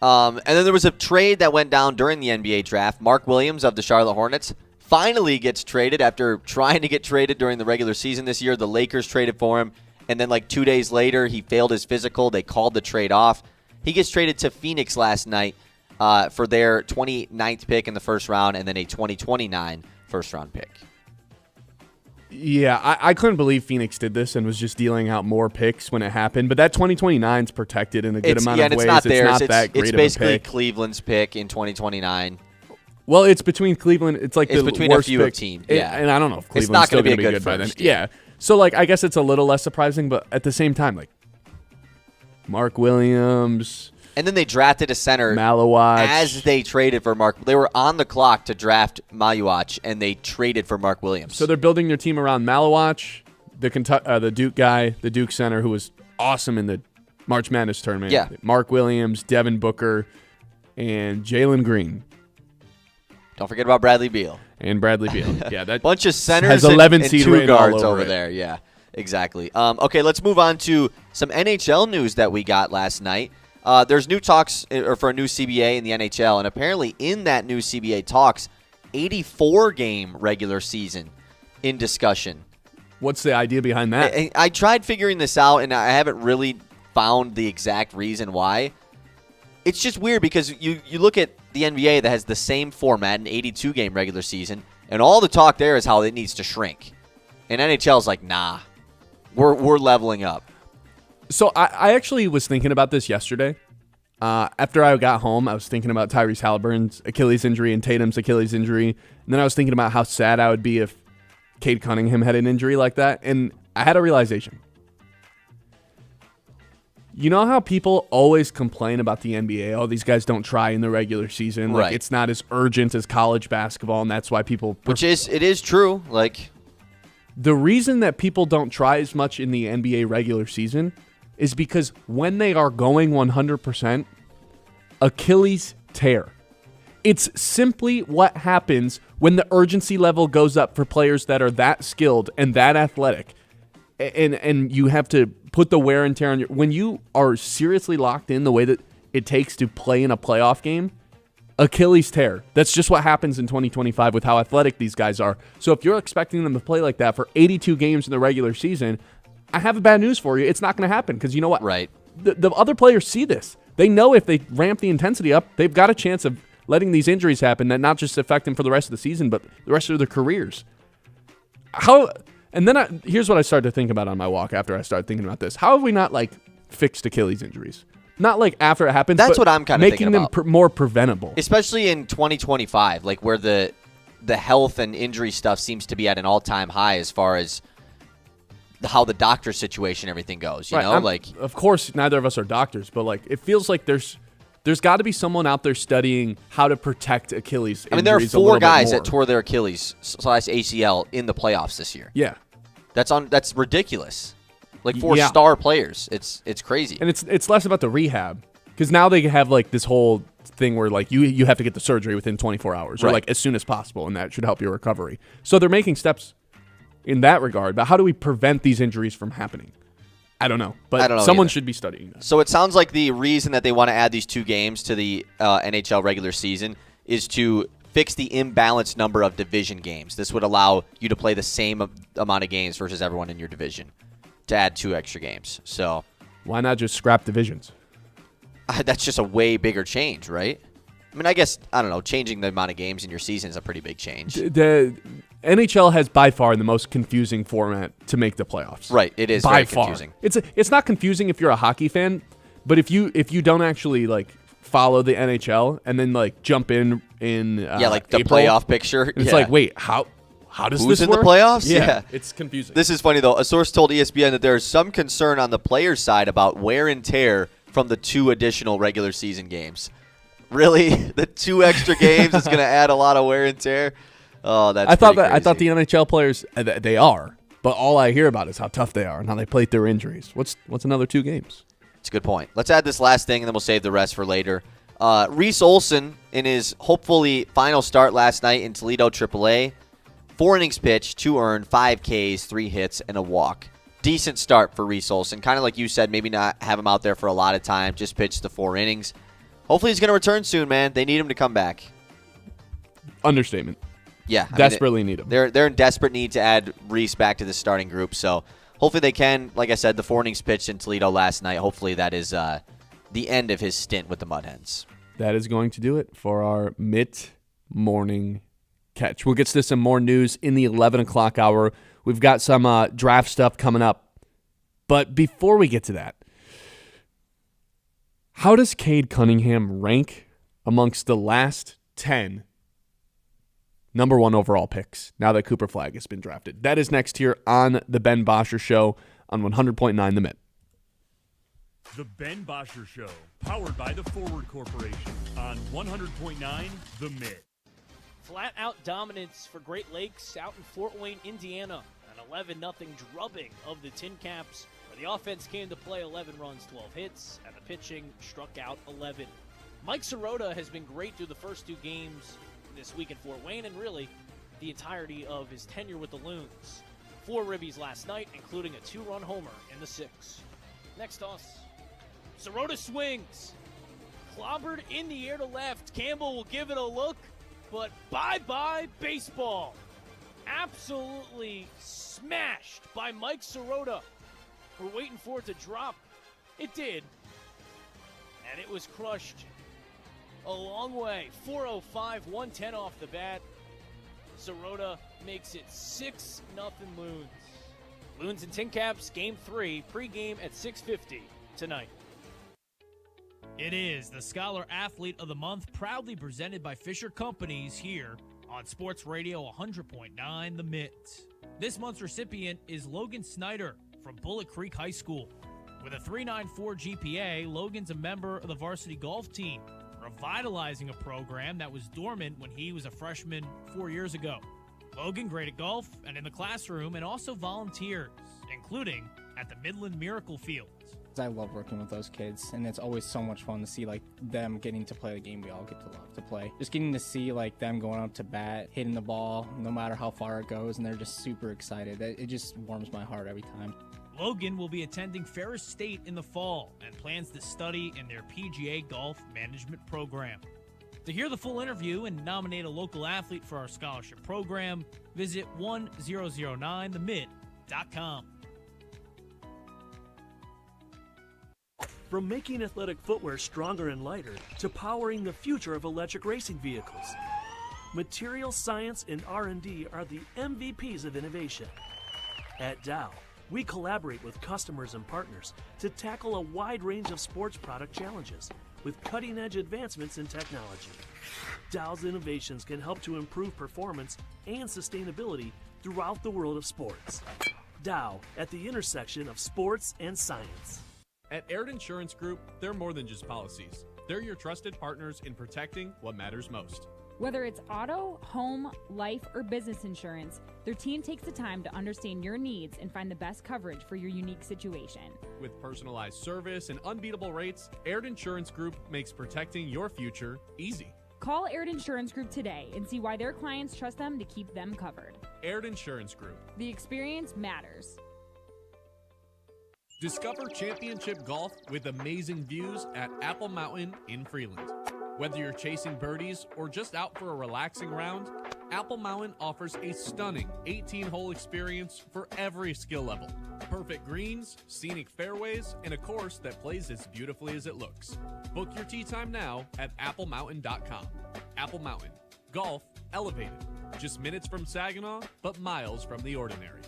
And then there was a trade that went down during the NBA draft. Mark Williams of the Charlotte Hornets finally gets traded after trying to get traded during the regular season this year. The Lakers traded for him, and then like 2 days later, he failed his physical. They called the trade off. He gets traded to Phoenix last night for their 29th pick in the first round and then a 2029 first-round pick. Yeah, I couldn't believe Phoenix did this and was just dealing out more picks when it happened. But that 2029 is protected in a good amount of ways. It's not theirs. It's not that great it's of a basically pick. Cleveland's pick in 2029. Well, it's between Cleveland. It's like it's the between worst a few pick. teams. Yeah, and I don't know if Cleveland's it's not still going to be be a good by then. first. Yeah. So like, I guess it's a little less surprising, but at the same time, like Mark Williams. And then they drafted a center Malawach. as they traded for Mark. They were on the clock to draft Malawach, and they traded for Mark Williams. So they're building their team around Malawach, the Duke guy, the Duke center who was awesome in the March Madness tournament. Yeah. Mark Williams, Devin Booker, and Jalen Green. Don't forget about Bradley Beal. And Bradley Beal. Yeah, that bunch of centers has 11 and seed 2 written all guards over it. there. Yeah, exactly. Okay, let's move on to some NHL news that we got last night. There's new talks for a new CBA in the NHL, and apparently in that new CBA talks, 84-game regular season in discussion. What's the idea behind that? I tried figuring this out, and I haven't really found the exact reason why. It's just weird because you look at the NBA that has the same format, an 82-game regular season, and all the talk there is how it needs to shrink. And NHL's like, nah, we're leveling up. So I actually was thinking about this yesterday. After I got home, I was thinking about Tyrese Halliburton's Achilles injury and Tatum's Achilles injury. And then I was thinking about how sad I would be if Cade Cunningham had an injury like that. And I had a realization. You know how people always complain about the NBA? Oh, these guys don't try in the regular season. Right. Like, it's not as urgent as college basketball, and that's why people... It is true. Like, the reason that people don't try as much in the NBA regular season is because when they are going 100%, Achilles tear. It's simply what happens when the urgency level goes up for players that are that skilled and that athletic. And you have to put the wear and tear on your... When you are seriously locked in the way that it takes to play in a playoff game, Achilles tear. That's just what happens in 2025 with how athletic these guys are. So if you're expecting them to play like that for 82 games in the regular season, I have a bad news for you. It's not going to happen because you know what? Right. The other players see this. They know if they ramp the intensity up, they've got a chance of letting these injuries happen that not just affect them for the rest of the season, but the rest of their careers. And then here's what I started to think about on my walk after I started thinking about this. How have we not, like, fixed Achilles injuries? Not, like, after it happens, that's but what I'm kind of thinking about. Making them more preventable. Especially in 2025, like, where the health and injury stuff seems to be at an all-time high as far as how the doctor situation, everything goes, you know? Of course, neither of us are doctors, but, like, it feels like there's got to be someone out there studying how to protect Achilles injuries. I mean, there are 4 guys that tore their Achilles/ACL in the playoffs this year. Yeah. That's ridiculous. Like 4 star players. It's crazy. And it's less about the rehab because now they have like this whole thing where like you have to get the surgery within 24 hours or like as soon as possible, and that should help your recovery. So they're making steps in that regard. But how do we prevent these injuries from happening? I don't know, but someone should be studying that. So it sounds like the reason that they want to add these 2 games to the NHL regular season is to fix the imbalanced number of division games. This would allow you to play the same amount of games versus everyone in your division to add 2 extra games. So why not just scrap divisions? That's just a way bigger change, right? I mean, I guess, I don't know, changing the amount of games in your season is a pretty big change. The NHL has by far the most confusing format to make the playoffs. Right, it is by very confusing. It's not confusing if you're a hockey fan, but if you don't actually like follow the NHL and then like jump in like the April, playoff picture. It's like, wait, how does Who's this in work? the playoffs? Yeah, it's confusing. This is funny though. A source told ESPN that there is some concern on the players' side about wear and tear from the 2 additional regular season games. Really, the 2 extra games is going to add a lot of wear and tear. Oh, that's. I thought the NHL players they are, but all I hear about is how tough they are and how they play through injuries. What's another 2 games? It's a good point. Let's add this last thing, and then we'll save the rest for later. Reese Olson, in his hopefully final start last night in Toledo AAA, 4 innings pitched, 2 earned, 5 Ks, 3 hits, and a walk. Decent start for Reese Olson. Kind of like you said, maybe not have him out there for a lot of time, just pitched the 4 innings. Hopefully he's going to return soon, man. They need him to come back. Understatement. Yeah. Desperately need him. They're in desperate need to add Reese back to the starting group, so hopefully they can. Like I said, the 4 innings pitched in Toledo last night. Hopefully that is the end of his stint with the Mud Hens. That is going to do it for our mid-morning catch. We'll get to some more news in the 11 o'clock hour. We've got some draft stuff coming up. But before we get to that, how does Cade Cunningham rank amongst the last 10 number 1 overall picks now that Cooper Flagg has been drafted? That is next here on the Ben Bosscher Show on 100.9 The Mitt. The Ben Bosscher Show, powered by the Forward Corporation on 100.9 The Mitt. Flat-out dominance for Great Lakes out in Fort Wayne, Indiana. An 11-0 drubbing of the Tin Caps, where the offense came to play 11 runs, 12 hits, and the pitching struck out 11. Mike Sirota has been great through the first 2 games this week in Fort Wayne, and really the entirety of his tenure with the Loons. 4 ribbies last night, including a 2-run homer in the 6th. Next to us, Sirota swings. Clobbered in the air to left. Campbell will give it a look, but bye-bye baseball. Absolutely smashed by Mike Sirota. We're waiting for it to drop. It did. And it was crushed a long way. 405, 110 off the bat. Sirota makes it 6-0 Loons. Loons and Tin Caps, Game 3, pregame at 6:50 tonight. It is the Scholar Athlete of the Month, proudly presented by Fisher Companies here on Sports Radio 100.9 The Mitt. This month's recipient is Logan Snyder from Bullet Creek High School. With a 3.94 GPA, Logan's a member of the varsity golf team, revitalizing a program that was dormant when he was a freshman 4 years ago. Logan great at golf and in the classroom, and also volunteers, including at the Midland Miracle Field. I love working with those kids, and it's always so much fun to see like them getting to play the game we all get to love to play. Just getting to see like them going up to bat, hitting the ball, no matter how far it goes, and they're just super excited. It just warms my heart every time. Logan will be attending Ferris State in the fall and plans to study in their PGA Golf Management program. To hear the full interview and nominate a local athlete for our scholarship program, visit 1009themid.com. From making athletic footwear stronger and lighter to powering the future of electric racing vehicles, material science and R&D are the MVPs of innovation. At Dow, we collaborate with customers and partners to tackle a wide range of sports product challenges with cutting-edge advancements in technology. Dow's innovations can help to improve performance and sustainability throughout the world of sports. Dow, at the intersection of sports and science. At Aird Insurance Group, they're more than just policies. They're your trusted partners in protecting what matters most. Whether it's auto, home, life, or business insurance, their team takes the time to understand your needs and find the best coverage for your unique situation. With personalized service and unbeatable rates, Aird Insurance Group makes protecting your future easy. Call Aird Insurance Group today and see why their clients trust them to keep them covered. Aird Insurance Group. The experience matters. Discover championship golf with amazing views at Apple Mountain in Freeland. Whether you're chasing birdies or just out for a relaxing round, Apple Mountain offers a stunning 18-hole experience for every skill level. Perfect greens, scenic fairways, and a course that plays as beautifully as it looks. Book your tee time now at applemountain.com. Apple Mountain. Golf elevated. Just minutes from Saginaw, but miles from the ordinary.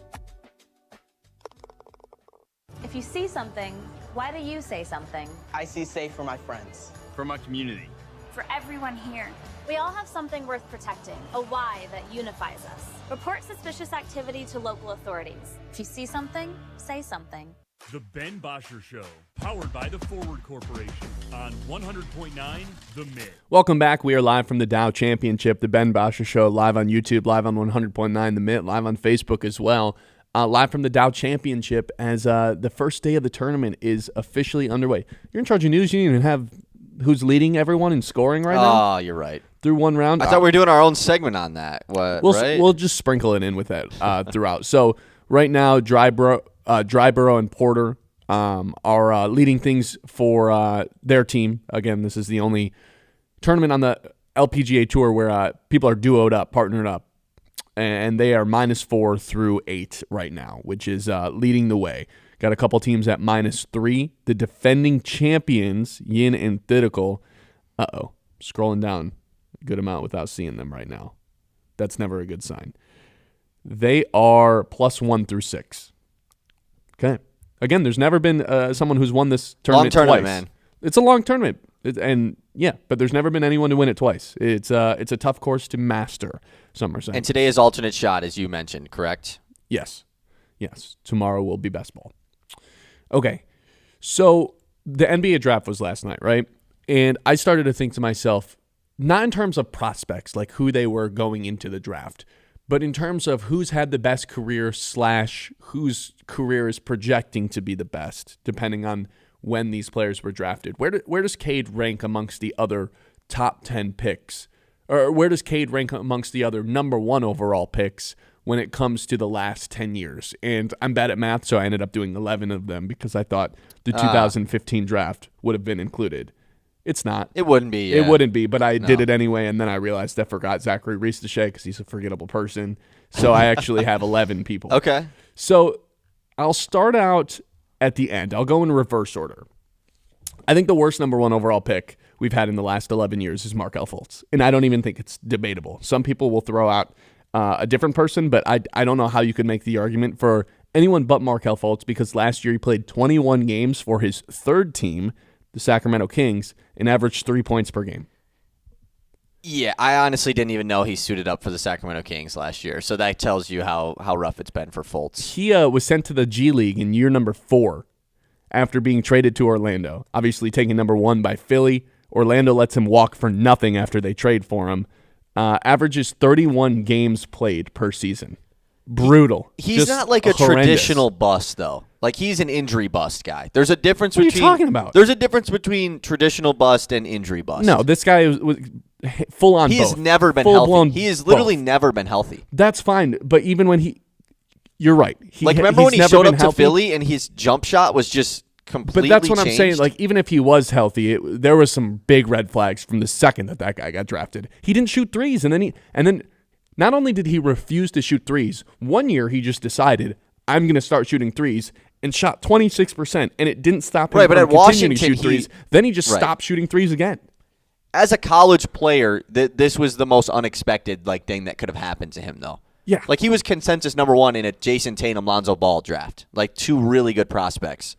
If you see something, why do you say something? I see safe for my friends. For my community. For everyone here. We all have something worth protecting, a why that unifies us. Report suspicious activity to local authorities. If you see something, say something. The Ben Bosscher Show, powered by the Forward Corporation on 100.9 The Mid. Welcome back. We are live from the Dow Championship, the Ben Bosscher Show, live on YouTube, live on 100.9 The Mid, live on Facebook as well. Live from the Dow Championship as the first day of the tournament is officially underway. You're in charge of news. You didn't even have who's leading everyone in scoring right now? Oh, you're right. Through one round. I thought we were doing our own segment on that. Right? We'll just sprinkle it in with that throughout. So right now, Dryborough and Porter are leading things for their team. Again, this is the only tournament on the LPGA Tour where people are duoed up, partnered up. And they are -4 through 8 right now, which is leading the way. Got a couple teams at -3. The defending champions, Yin and Thitical. Scrolling down a good amount without seeing them right now. That's never a good sign. They are +1 through 6. Okay. Again, there's never been someone who's won this tournament twice. Long tournament, man. It's a long tournament. But there's never been anyone to win it twice. It's a tough course to master, some are saying. And today is alternate shot, as you mentioned, correct? Yes. Tomorrow will be best ball. Okay. So the NBA draft was last night, right? And I started to think to myself, not in terms of prospects, like who they were going into the draft, but in terms of who's had the best career / whose career is projecting to be the best, depending on when these players were drafted. Where does Cade rank amongst the other top 10 picks? Or where does Cade rank amongst the other number 1 overall picks when it comes to the last 10 years. And I'm bad at math, so I ended up doing 11 of them because I thought the 2015 draft would have been included. It's not. It wouldn't be. Yeah. It wouldn't be, but I did it anyway, and then I realized I forgot Zachary Reese-Dechet because he's a forgettable person. So I actually have 11 people. Okay. So I'll start out at the end. I'll go in reverse order. I think the worst number 1 overall pick we've had in the last 11 years is Markelle Fultz, and I don't even think it's debatable. Some people will throw out a different person, but I don't know how you could make the argument for anyone but Markelle Fultz because last year he played 21 games for his third team, the Sacramento Kings, and averaged 3 points per game. Yeah, I honestly didn't even know he suited up for the Sacramento Kings last year, so that tells you how rough it's been for Fultz. He was sent to the G League in year number 4 after being traded to Orlando, obviously taken number 1 by Philly. Orlando lets him walk for nothing after they trade for him. Averages 31 games played per season. Brutal. He's Just not like a horrendous. traditional bust, though. Like, he's an injury bust guy. There's a difference What between... are you talking about? There's a difference between traditional bust and injury bust. No, this guy was full on both. He's never been Full-blown healthy. He has literally both. never been healthy. That's fine, but even when you're right. Remember he's when he never showed been up to healthy? Philly and his jump shot was just completely But that's what changed? I'm saying. Like, even if he was healthy, there was some big red flags from the second that guy got drafted. He didn't shoot threes, and then not only did he refuse to shoot threes, one year he just decided, I'm going to start shooting threes, and shot 26%, and it didn't stop him but from at continuing Washington, to shoot threes. Then he just stopped shooting threes again. As a college player, this was the most unexpected thing that could have happened to him, though. Yeah. Like, he was consensus number 1 in a Jason Tatum, Lonzo Ball draft. Like, 2 really good prospects.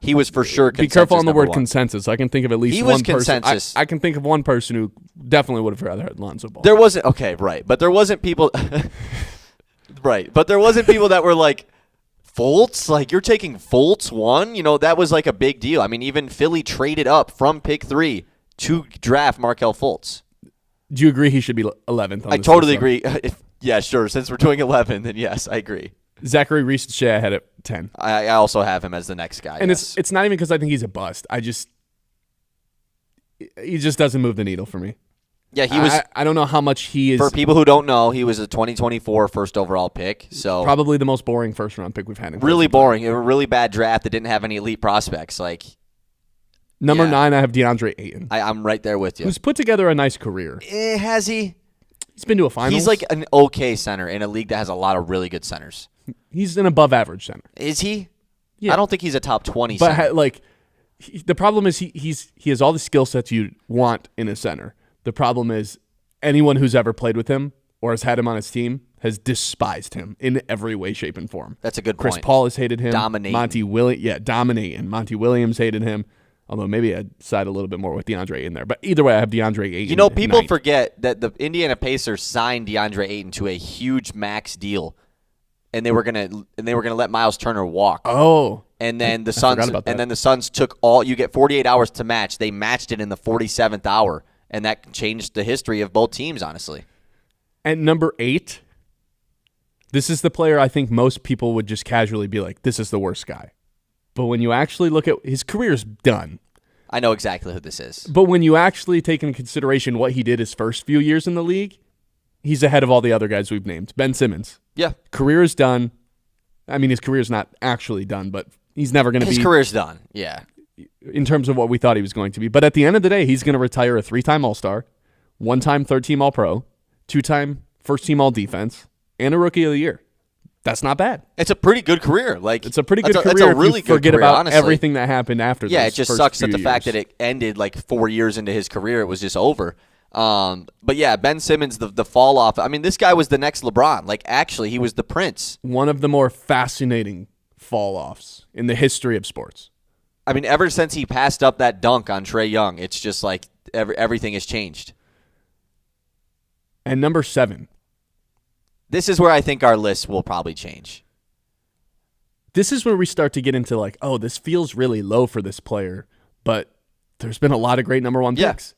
He was for sure consensus. Be careful on the word 1. consensus. I can think of at least He one was consensus. person. I can think of one person who definitely would have rather had Lonzo Ball. There wasn't okay, right? But there wasn't people, right? But there wasn't people that were like Fultz. Like, you're taking Fultz 1. You know, that was like a big deal. I mean, even Philly traded up from pick 3 to draft Markelle Fultz. Do you agree he should be 11th? I totally agree. Yeah, sure. Since we're doing 11, then yes, I agree. Zachary Reese-Dechet I had at 10. I also have him as the next guy. And yes. it's not even because I think he's a bust. He just doesn't move the needle for me. Yeah, he was. I don't know how much he is. For people who don't know, he was a 2024 first overall pick. So probably the most boring first round pick we've had. Really boring. A really bad draft that didn't have any elite prospects. Like number 9, I have DeAndre Ayton. I'm right there with you. Who's put together a nice career. Has he? He's been to a finals. He's like an okay center in a league that has a lot of really good centers. He's an above average center. Is he? Yeah. I don't think he's a top 20 but center. The problem is he has all the skill sets you want in a center. The problem is anyone who's ever played with him or has had him on his team has despised him in every way, shape, and form. That's a good Chris point. Paul has hated him. Dominating. Dominating. Monty Williams hated him. Although maybe I'd side a little bit more with DeAndre Ayton there. But either way, I have DeAndre Ayton. You know, people forget that the Indiana Pacers signed DeAndre Ayton to a huge max deal, and they were gonna let Miles Turner walk. Oh. And then the Suns took all. You get 48 hours to match. They matched it in the 47th hour, and that changed the history of both teams, honestly. At number 8, this is the player I think most people would just casually be like, this is the worst guy. But when you actually look at his career's done. I know exactly who this is. But when you actually take into consideration what he did his first few years in the league, he's ahead of all the other guys we've named. Ben Simmons. Yeah. Career is done. I mean, his career's not actually done, but he's never going to be. His career's done, yeah. In terms of what we thought he was going to be. But at the end of the day, he's going to retire a 3-time All-Star, 1-time third-team All-Pro, 2-time first-team All-Defense, and a Rookie of the Year. That's not bad. It's a pretty good career. It's a pretty good career. It's a really if you forget good career, about honestly. everything that happened after. Yeah, those it just first sucks few that the fact years. that it ended like 4 years into his career, it was just over. But yeah, Ben Simmons, the fall off. I mean, this guy was the next LeBron. Like, actually, he was the Prince. One of the more fascinating fall offs in the history of sports. I mean, ever since he passed up that dunk on Trae Young, it's just like everything has changed. And number 7. This is where I think our list will probably change. This is where we start to get into like, oh, this feels really low for this player, but there's been a lot of great number 1 picks.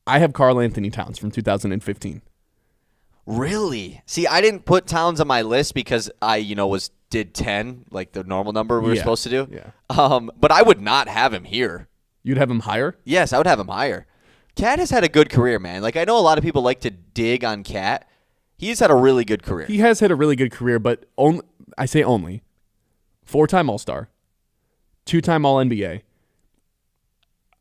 I have Karl Anthony Towns from 2015. Really? See, I didn't put Towns on my list because I, did 10, like the normal number we were supposed to do. Yeah. But I would not have him here. You'd have him higher? Yes, I would have him higher. Cat has had a good career, man. Like, I know a lot of people like to dig on Cat, He's had a really good career. He has had a really good career, but I say only 4-time All-Star, 2-time All-NBA.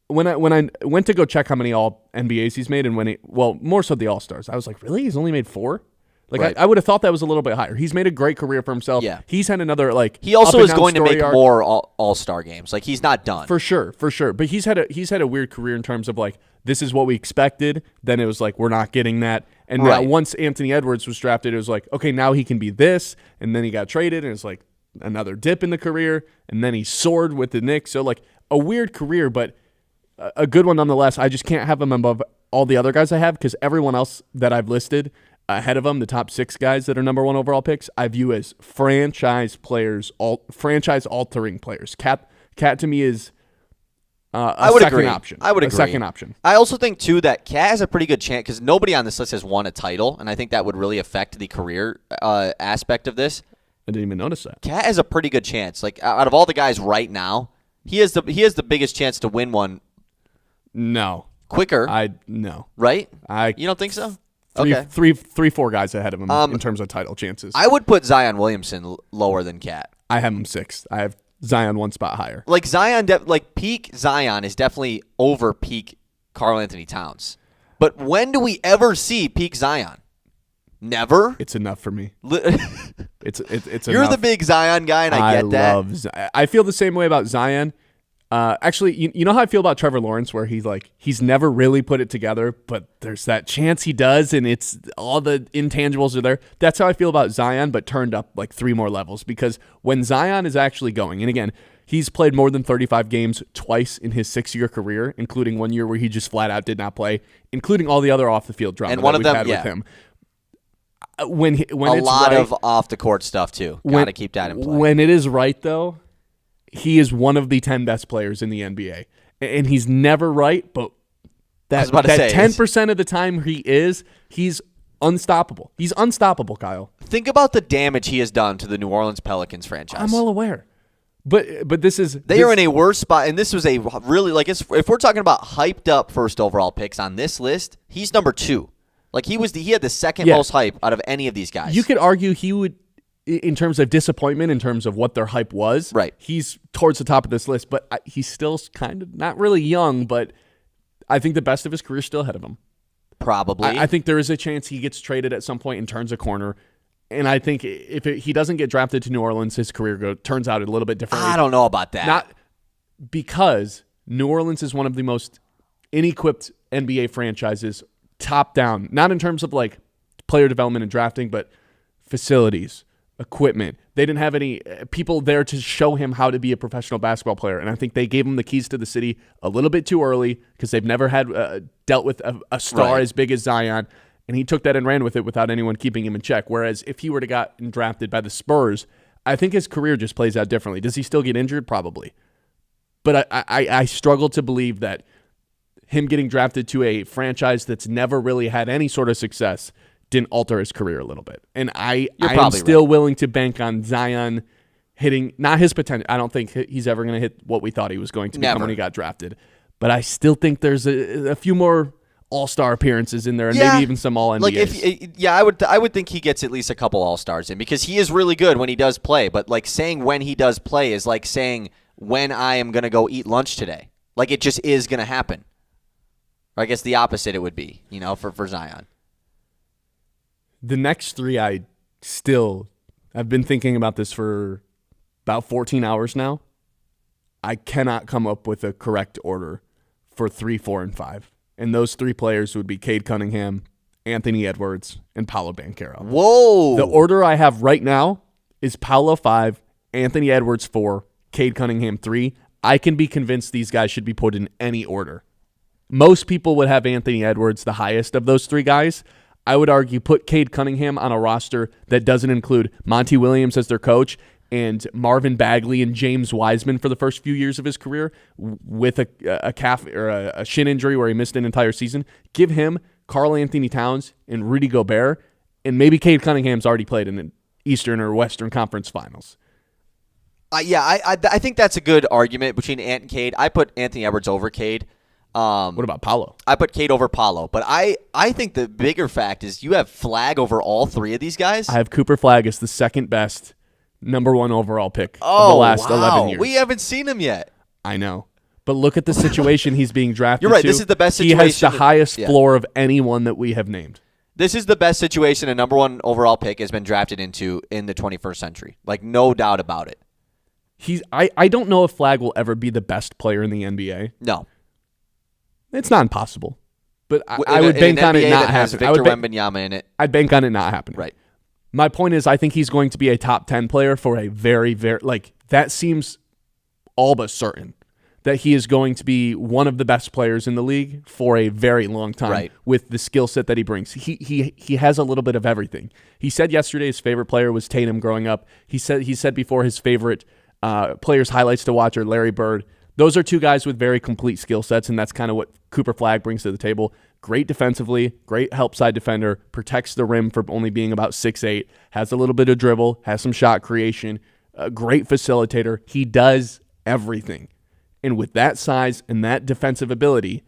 When I went to go check how many All-NBAs he's made, and more so the All-Stars, I was like, really? He's only made 4? Like, right. I would have thought that was a little bit higher. He's made a great career for himself. Yeah. He's had another, like, he also is going to make arc. more All-Star games. Like, he's not done. For sure. But he's had a weird career in terms of, like, this is what we expected. Then it was like, we're not getting that. And now once Anthony Edwards was drafted, it was like, okay, now he can be this. And then he got traded, and it's like another dip in the career. And then he soared with the Knicks. So, like, a weird career, but a good one nonetheless. I just can't have him above all the other guys I have because everyone else that I've listed ahead of him, the top 6 guys that are number 1 overall picks, I view as franchise players, franchise-altering players. Cat to me is a second option. I would agree. A second option. I also think, too, that Cat has a pretty good chance because nobody on this list has won a title, and I think that would really affect the career aspect of this. I didn't even notice that. Cat has a pretty good chance. Like, out of all the guys right now, he has the biggest chance to win one. No. Quicker. No. Right? You don't think so? Three, 4 guys ahead of him in terms of title chances. I would put Zion Williamson lower than Cat. I have him 6th. I have Zion 1 spot higher. Like Zion, peak Zion is definitely over peak Karl Anthony Towns. But when do we ever see peak Zion? Never. It's enough for me. It's You're enough. the big Zion guy, and I get that. I feel the same way about Zion. Actually, you know how I feel about Trevor Lawrence, where he's never really put it together, but there's that chance he does, and it's all the intangibles are there. That's how I feel about Zion, but turned up like 3 more levels, because when Zion is actually going, and again, he's played more than 35 games twice in his 6-year career, including 1 year where he just flat out did not play, including all the other off the field drama and one that of we've them, had with him. When a lot of off the court stuff too. Got to keep that in play. When it is right, though, he is one of the 10 best players in the NBA, and he's never right. But that 10% of the time he's unstoppable. He's unstoppable, Kyle. Think about the damage he has done to the New Orleans Pelicans franchise. I'm well aware, but they are in a worse spot, and this was a really if we're talking about hyped up first overall picks on this list, he's number 2. Like he had the second most hype out of any of these guys. You could argue he would, in terms of disappointment, in terms of what their hype was. Right. He's towards the top of this list, but he's still kind of not really young. But I think the best of his career is still ahead of him. Probably. I think there is a chance he gets traded at some point and turns a corner. And I think if he doesn't get drafted to New Orleans, his career turns out a little bit differently. I don't know about that. Not because New Orleans is one of the most inequipped NBA franchises. Top down, not in terms of like player development and drafting, but facilities, equipment. They didn't have any people there to show him how to be a professional basketball player. And I think they gave him the keys to the city a little bit too early because they've never had dealt with a star as big as Zion. And he took that and ran with it without anyone keeping him in check. Whereas if he were to gotten drafted by the Spurs, I think his career just plays out differently. Does he still get injured? Probably. But I struggle to believe that him getting drafted to a franchise that's never really had any sort of success didn't alter his career a little bit. And I am still willing to bank on Zion hitting, not his potential. I don't think he's ever going to hit what we thought he was going to become when he got drafted. But I still think there's a few more all-star appearances in there and maybe even some all-NBAs. I would think he gets at least a couple all-stars in because he is really good when he does play. But like saying when he does play is like saying when I am going to go eat lunch today. Like it just is going to happen. Or I guess the opposite it would be, for Zion. The next 3, I've been thinking about this for about 14 hours now. I cannot come up with a correct order for 3, 4, and 5. And those 3 players would be Cade Cunningham, Anthony Edwards, and Paolo Banchero. Whoa! The order I have right now is Paolo 5, Anthony Edwards 4, Cade Cunningham 3. I can be convinced these guys should be put in any order. Most people would have Anthony Edwards the highest of those 3 guys. I would argue put Cade Cunningham on a roster that doesn't include Monty Williams as their coach and Marvin Bagley and James Wiseman for the first few years of his career with a calf or a shin injury where he missed an entire season. Give him Karl Anthony Towns and Rudy Gobert, and maybe Cade Cunningham's already played in the Eastern or Western Conference Finals. I think that's a good argument between Ant and Cade. I put Anthony Edwards over Cade. What about Paulo? I put Cade over Paulo, but I think the bigger fact is you have Flagg over all three of these guys. I have Cooper Flagg as the second best number 1 overall pick of the last 11 years. We haven't seen him yet. I know. But look at the situation he's being drafted You're right. to. This is the best situation. He has the highest floor of anyone that we have named. This is the best situation a number 1 overall pick has been drafted into in the 21st century. Like, no doubt about it. I don't know if Flagg will ever be the best player in the NBA. No. It's not impossible. But I would bank on it not happening. Victor Wembanyama in it. I'd bank on it not happening. Right. My point is, I think he's going to be a top 10 player for a very, very, that seems all but certain that he is going to be one of the best players in the league for a very long time with the skill set that he brings. He has a little bit of everything. He said yesterday his favorite player was Tatum growing up. He said before his favorite players' highlights to watch are Larry Bird. Those are two guys with very complete skill sets, and that's kind of what Cooper Flagg brings to the table. Great defensively, great help side defender, protects the rim for only being about 6'8", has a little bit of dribble, has some shot creation, a great facilitator. He does everything. And with that size and that defensive ability,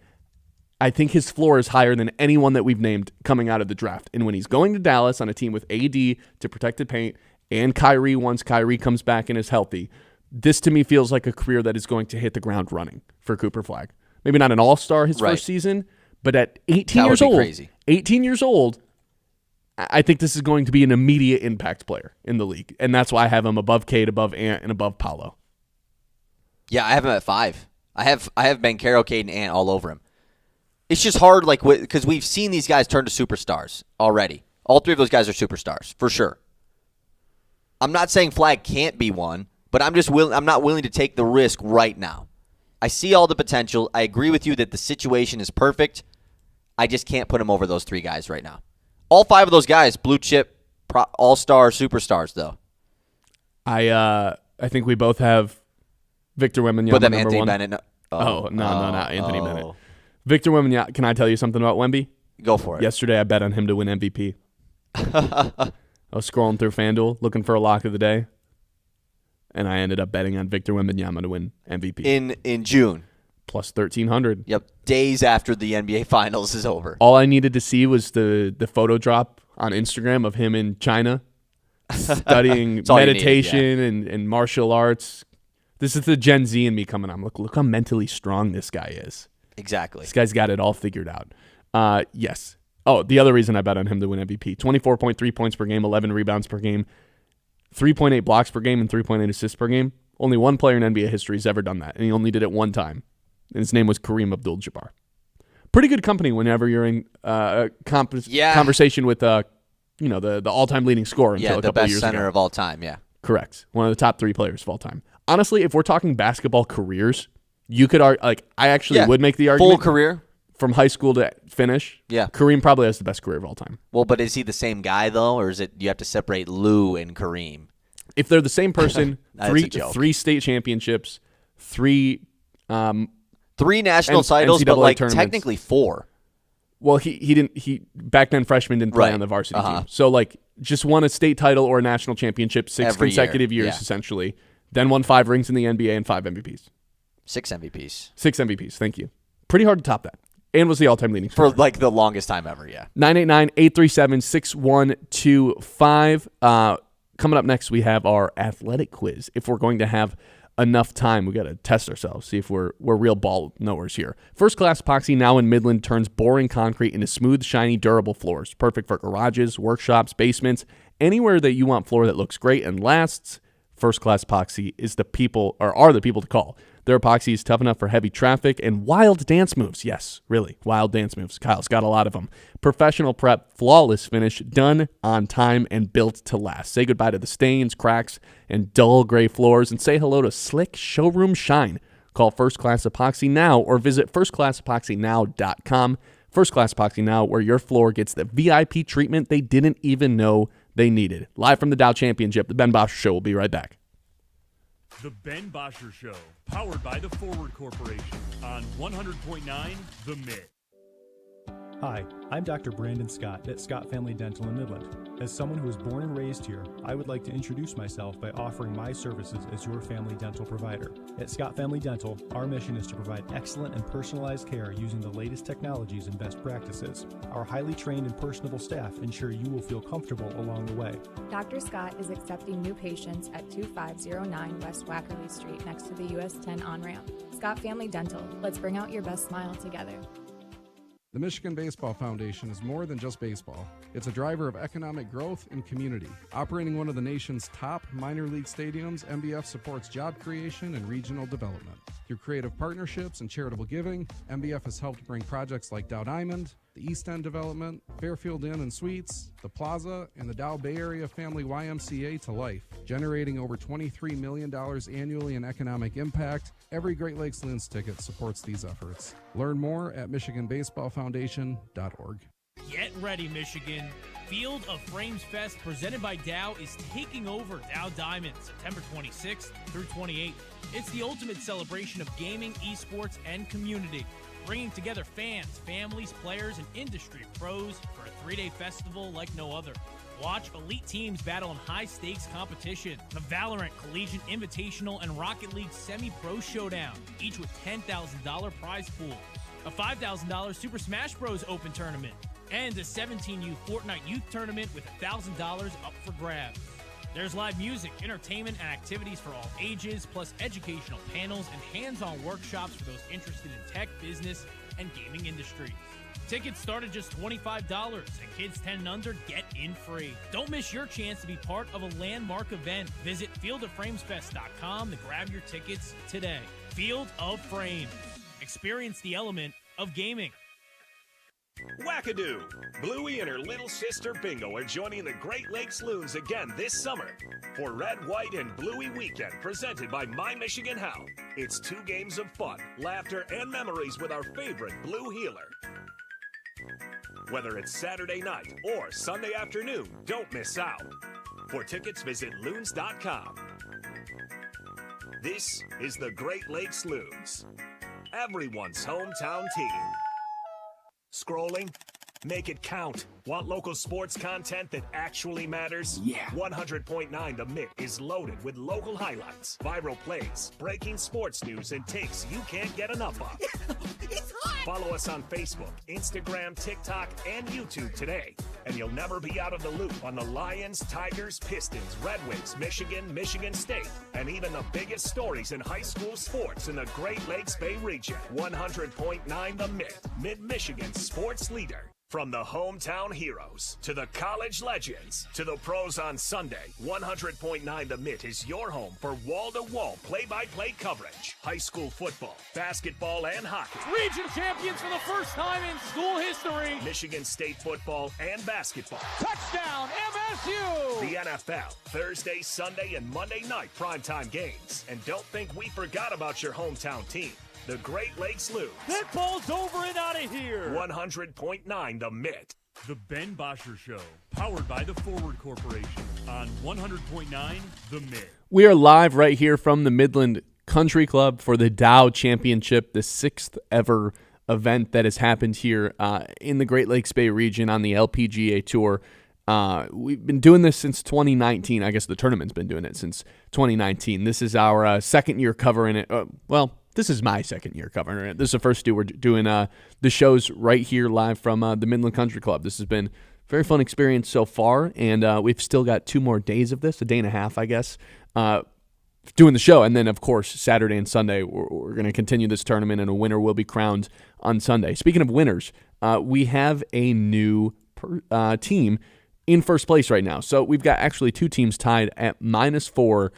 I think his floor is higher than anyone that we've named coming out of the draft. And when he's going to Dallas on a team with AD to protect the paint and Kyrie once Kyrie comes back and is healthy, this to me feels like a career that is going to hit the ground running for Cooper Flagg. Maybe not an all-star his first season, but at 18 years old, crazy. 18 years old, I think this is going to be an immediate impact player in the league. And that's why I have him above Cade, above Ant, and above Paulo. Yeah, I have him at 5. I have Banchero, Cade, and Ant all over him. It's just hard, because we've seen these guys turn to superstars already. All three of those guys are superstars, for sure. I'm not saying Flagg can't be one, but I'm not willing to take the risk right now. I see all the potential. I agree with you that the situation is perfect. I just can't put him over those three guys right now. All 5 of those guys, blue chip, all-star superstars, though. I think we both have Victor Wembanyama Put them number Anthony 1. Bennett. No, not Anthony Bennett. Victor Wembanyama. Can I tell you something about Wemby? Go for it. Yesterday, I bet on him to win MVP. I was scrolling through FanDuel looking for a lock of the day, and I ended up betting on Victor Wembanyama to win MVP in June. Plus 1,300. Yep, days after the NBA Finals is over. All I needed to see was the photo drop on Instagram of him in China studying meditation and martial arts. This is the Gen Z in me coming on. Look how mentally strong this guy is. Exactly. This guy's got it all figured out. Yes. Oh, the other reason I bet on him to win MVP. 24.3 points per game, 11 rebounds per game, 3.8 blocks per game, and 3.8 assists per game. Only one player in NBA history has ever done that, and he only did it one time. And his name was Kareem Abdul-Jabbar. Pretty good company whenever you're in conversation with the all-time leading scorer until a couple of years ago. The best center of all time, yeah. Correct. One of the top 3 players of all time. Honestly, if we're talking basketball careers, you could argue, I actually would make the argument. Full career? From high school to finish. Yeah. Kareem probably has the best career of all time. Well, but is he the same guy, though, or is it you have to separate Lou and Kareem? If they're the same person, three state championships, 3 national titles, but like technically 4. Well, he didn't. He back then freshmen didn't play on the varsity team, so just won a state title or a national championship 6 every consecutive years essentially. Then won 5 rings in the NBA and 5 MVPs. 6 MVPs. 6 MVPs. Thank you. Pretty hard to top that. And was the all-time leading scorer. For like the longest time ever. Yeah. 989-837-6125. Coming up next, we have our athletic quiz. If we're going to have enough time, we got to test ourselves, see if we're real ball knowers here. First Class Epoxy now in Midland turns boring concrete into smooth, shiny, durable floors. Perfect for garages, workshops, basements, anywhere that you want floor that looks great and lasts. First Class Epoxy are the people to call. Their epoxy is tough enough for heavy traffic and wild dance moves. Yes, really, wild dance moves. Kyle's got a lot of them. Professional prep, flawless finish, done on time and built to last. Say goodbye to the stains, cracks, and dull gray floors, and say hello to slick showroom shine. Call First Class Epoxy now or visit firstclassepoxynow.com. First Class Epoxy Now, where your floor gets the VIP treatment they didn't even know they needed. Live from the Dow Championship, the Ben Bosscher Show will be right back. The Ben Bosscher Show, powered by the Forward Corporation on 100.9 The Mitt. Hi, I'm Dr. Brandon Scott at Scott Family Dental in Midland. As someone who was born and raised here, I would like to introduce myself by offering my services as your family dental provider. At Scott Family Dental, our mission is to provide excellent and personalized care using the latest technologies and best practices. Our highly trained and personable staff ensure you will feel comfortable along the way. Dr. Scott is accepting new patients at 2509 West Wackerly Street next to the US 10 on-ramp. Scott Family Dental, let's bring out your best smile together. The Michigan Baseball Foundation is more than just baseball. It's a driver of economic growth and community. Operating one of the nation's top minor league stadiums, MBF supports job creation and regional development. Through creative partnerships and charitable giving, MBF has helped bring projects like Dow Diamond, the East End Development, Fairfield Inn and Suites, the Plaza, and the Dow Bay Area Family YMCA to life, generating over $23 million annually in economic impact. Every Great Lakes Loons ticket supports these efforts. Learn more at MichiganBaseballFoundation.org. Get ready, Michigan. Field of Frames Fest presented by Dow is taking over Dow Diamond September 26th through 28th. It's the ultimate celebration of gaming, esports, and community, bringing together fans, families, players, and industry pros for a 3-day festival like no other. Watch elite teams battle in high-stakes competition, the Valorant Collegiate Invitational and Rocket League Semi-Pro Showdown, each with $10,000 prize pools, a $5,000 Super Smash Bros. Open Tournament, and a 17U Fortnite Youth Tournament with $1,000 up for grabs. There's live music, entertainment, and activities for all ages, plus educational panels and hands-on workshops for those interested in tech, business, and gaming industries. Tickets start at just $25, and kids 10 and under get in free. Don't miss your chance to be part of a landmark event. Visit fieldofframesfest.com to grab your tickets today. Field of Frames. Experience the element of gaming. Wackadoo! Bluey and her little sister Bingo are joining the Great Lakes Loons again this summer for Red, White, and Bluey Weekend presented by My Michigan How. It's 2 games of fun, laughter, and memories with our favorite Blue healer. Whether it's Saturday night or Sunday afternoon, don't miss out. For tickets, visit loons.com. This is the Great Lakes Loons, everyone's hometown team. Scrolling? Make it count. Want local sports content that actually matters? Yeah. 100.9 The Mitt is loaded with local highlights, viral plays, breaking sports news, and takes you can't get enough of. It's hot! Follow us on Facebook, Instagram, TikTok, and YouTube today, and you'll never be out of the loop on the Lions, Tigers, Pistons, Red Wings, Michigan, Michigan State, and even the biggest stories in high school sports in the Great Lakes Bay region. 100.9 The Mitt, Mid-Michigan's sports leader. From the hometown heroes to the college legends to the pros on Sunday, 100.9 The Mitt is your home for wall-to-wall play-by-play coverage. High school football, basketball, and hockey. Region champions for the first time in school history. Michigan State football and basketball. Touchdown, MSU! The NFL, Thursday, Sunday, and Monday night primetime games. And don't think we forgot about your hometown team. The Great Lakes Loons. That ball's over and out of here. 100.9 The Mitt. The Ben Bosscher Show, powered by the Forward Corporation on 100.9 The Mitt. We are live right here from the Midland Country Club for the Dow Championship, the 6th ever event that has happened here in the Great Lakes Bay region on the LPGA Tour. We've been doing this since 2019. I guess the tournament's been doing it since 2019. This is our second year covering it. This is my second year covering it. This is the first year we're doing the shows right here live from the Midland Country Club. This has been a very fun experience so far, and we've still got 2 more days of this, a day and a half, I guess, doing the show. And then, of course, Saturday and Sunday, we're going to continue this tournament, and a winner will be crowned on Sunday. Speaking of winners, we have a new team in first place right now. So we've got actually 2 teams tied at -4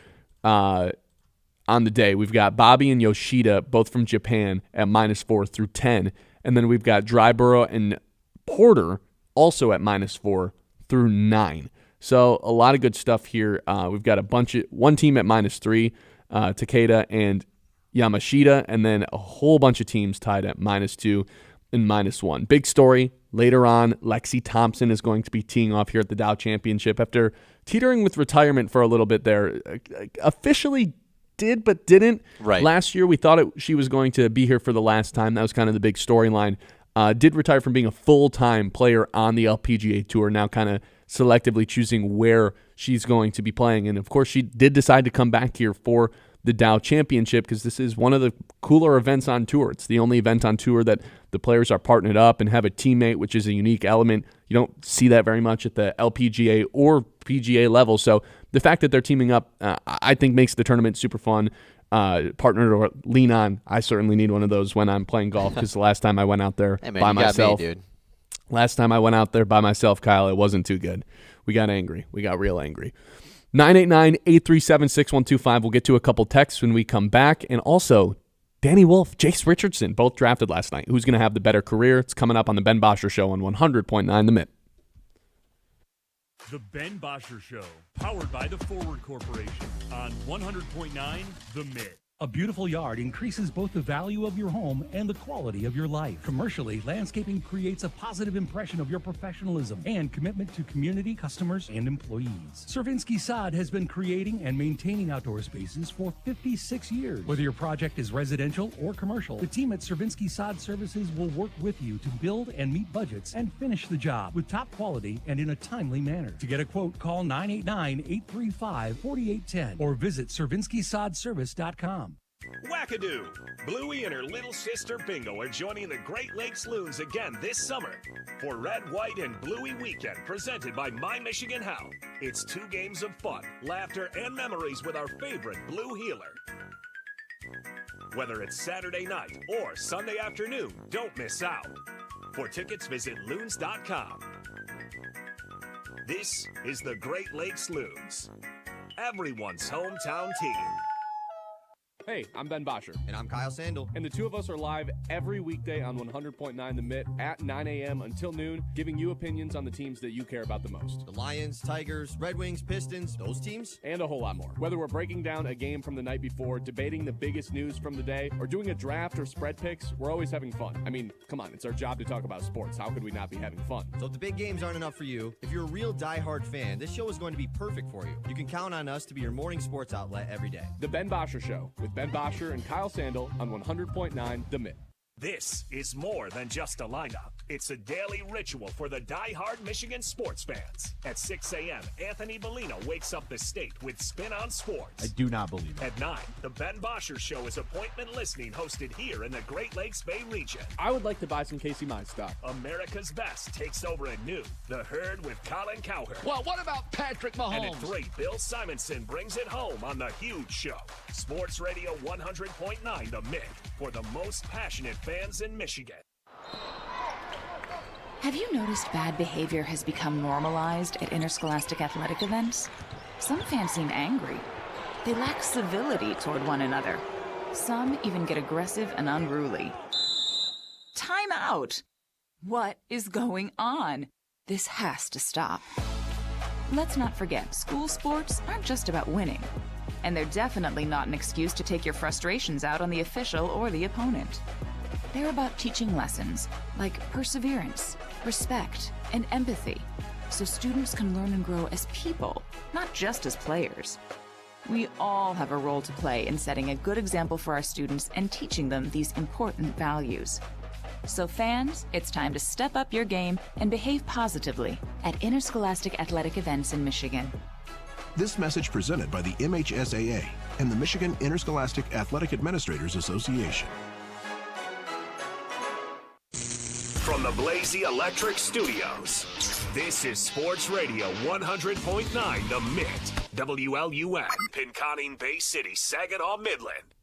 on the day. We've got Bobby and Yoshida, both from Japan, at -4 through 10. And then we've got Dryborough and Porter also at -4 through 9. So a lot of good stuff here. We've got one team at -3, Takeda and Yamashita, and then a whole bunch of teams tied at -2 and -1. Big story. Later on, Lexi Thompson is going to be teeing off here at the Dow Championship after teetering with retirement for a little bit there. Officially did but didn't. Right. Last year we thought she was going to be here for the last time. That was kind of the big storyline. did retire from being a full-time player on the LPGA Tour, now kind of selectively choosing where she's going to be playing. And, of course, she did decide to come back here for the Dow Championship because this is one of the cooler events on tour. It's the only event on tour that the players are partnered up and have a teammate, which is a unique element. You don't see that very much at the LPGA or PGA level. So the fact that they're teaming up, I think makes the tournament super fun. Partner to lean on. I certainly need one of those when I'm playing golf because the last time I went out there by myself, last time I went out there by myself, Kyle, it wasn't too good. We got angry. We got real angry. 989-837-6125. We'll get to a couple texts when we come back. And also, Danny Wolf, Jace Richardson, both drafted last night. Who's going to have the better career? It's coming up on the Ben Bosscher Show on 100.9 The Mitt. The Ben Bosscher Show, powered by the Forward Corporation on 100.9 The Mitt. A beautiful yard increases both the value of your home and the quality of your life. Commercially, landscaping creates a positive impression of your professionalism and commitment to community, customers, and employees. Cervinsky Sod has been creating and maintaining outdoor spaces for 56 years. Whether your project is residential or commercial, the team at Cervinsky Sod Services will work with you to build and meet budgets and finish the job with top quality and in a timely manner. To get a quote, call 989-835-4810 or visit CervinskySodService.com. Wackadoo! Bluey and her little sister Bingo are joining the Great Lakes Loons again this summer for Red, White, and Bluey Weekend presented by My Michigan How. It's 2 games of fun, laughter, and memories with our favorite Blue healer. Whether it's Saturday night or Sunday afternoon, don't miss out. For tickets, visit loons.com. This is the Great Lakes Loons, everyone's hometown team. Hey, I'm Ben Bosscher. And I'm Kyle Sandel. And the two of us are live every weekday on 100.9 The Mitt at 9 a.m. until noon, giving you opinions on the teams that you care about the most. The Lions, Tigers, Red Wings, Pistons, those teams. And a whole lot more. Whether we're breaking down a game from the night before, debating the biggest news from the day, or doing a draft or spread picks, we're always having fun. I mean, come on, it's our job to talk about sports. How could we not be having fun? So if the big games aren't enough for you, if you're a real diehard fan, this show is going to be perfect for you. You can count on us to be your morning sports outlet every day. The Ben Bosscher Show with Ben Bosscher and Kyle Sandel on 100.9 The Mitt. This is more than just a lineup. It's a daily ritual for the die-hard Michigan sports fans. At 6 a.m., Anthony Bellino wakes up the state with Spin on Sports. I do not believe it. At 9, the Ben Bosscher Show is appointment listening hosted here in the Great Lakes Bay region. I would like to buy some Casey Mize stock. America's Best takes over at noon. The Herd with Colin Cowherd. Well, what about Patrick Mahomes? And at 3, Bill Simonson brings it home on The Huge Show. Sports Radio 100.9 The Mitt for the most passionate fans in Michigan. Have you noticed bad behavior has become normalized at interscholastic athletic events? Some fans seem angry. They lack civility toward one another. Some even get aggressive and unruly. Time out! What is going on? This has to stop. Let's not forget, school sports aren't just about winning. And they're definitely not an excuse to take your frustrations out on the official or the opponent. They're about teaching lessons like perseverance, respect, and empathy, so students can learn and grow as people, not just as players. We all have a role to play in setting a good example for our students and teaching them these important values. So fans, it's time to step up your game and behave positively at interscholastic athletic events in Michigan. This message presented by the MHSAA and the Michigan Interscholastic Athletic Administrators Association. From the Blazy Electric Studios, this is Sports Radio 100.9 The Mitt, WLUN, Pinconning Bay City, Saginaw, Midland.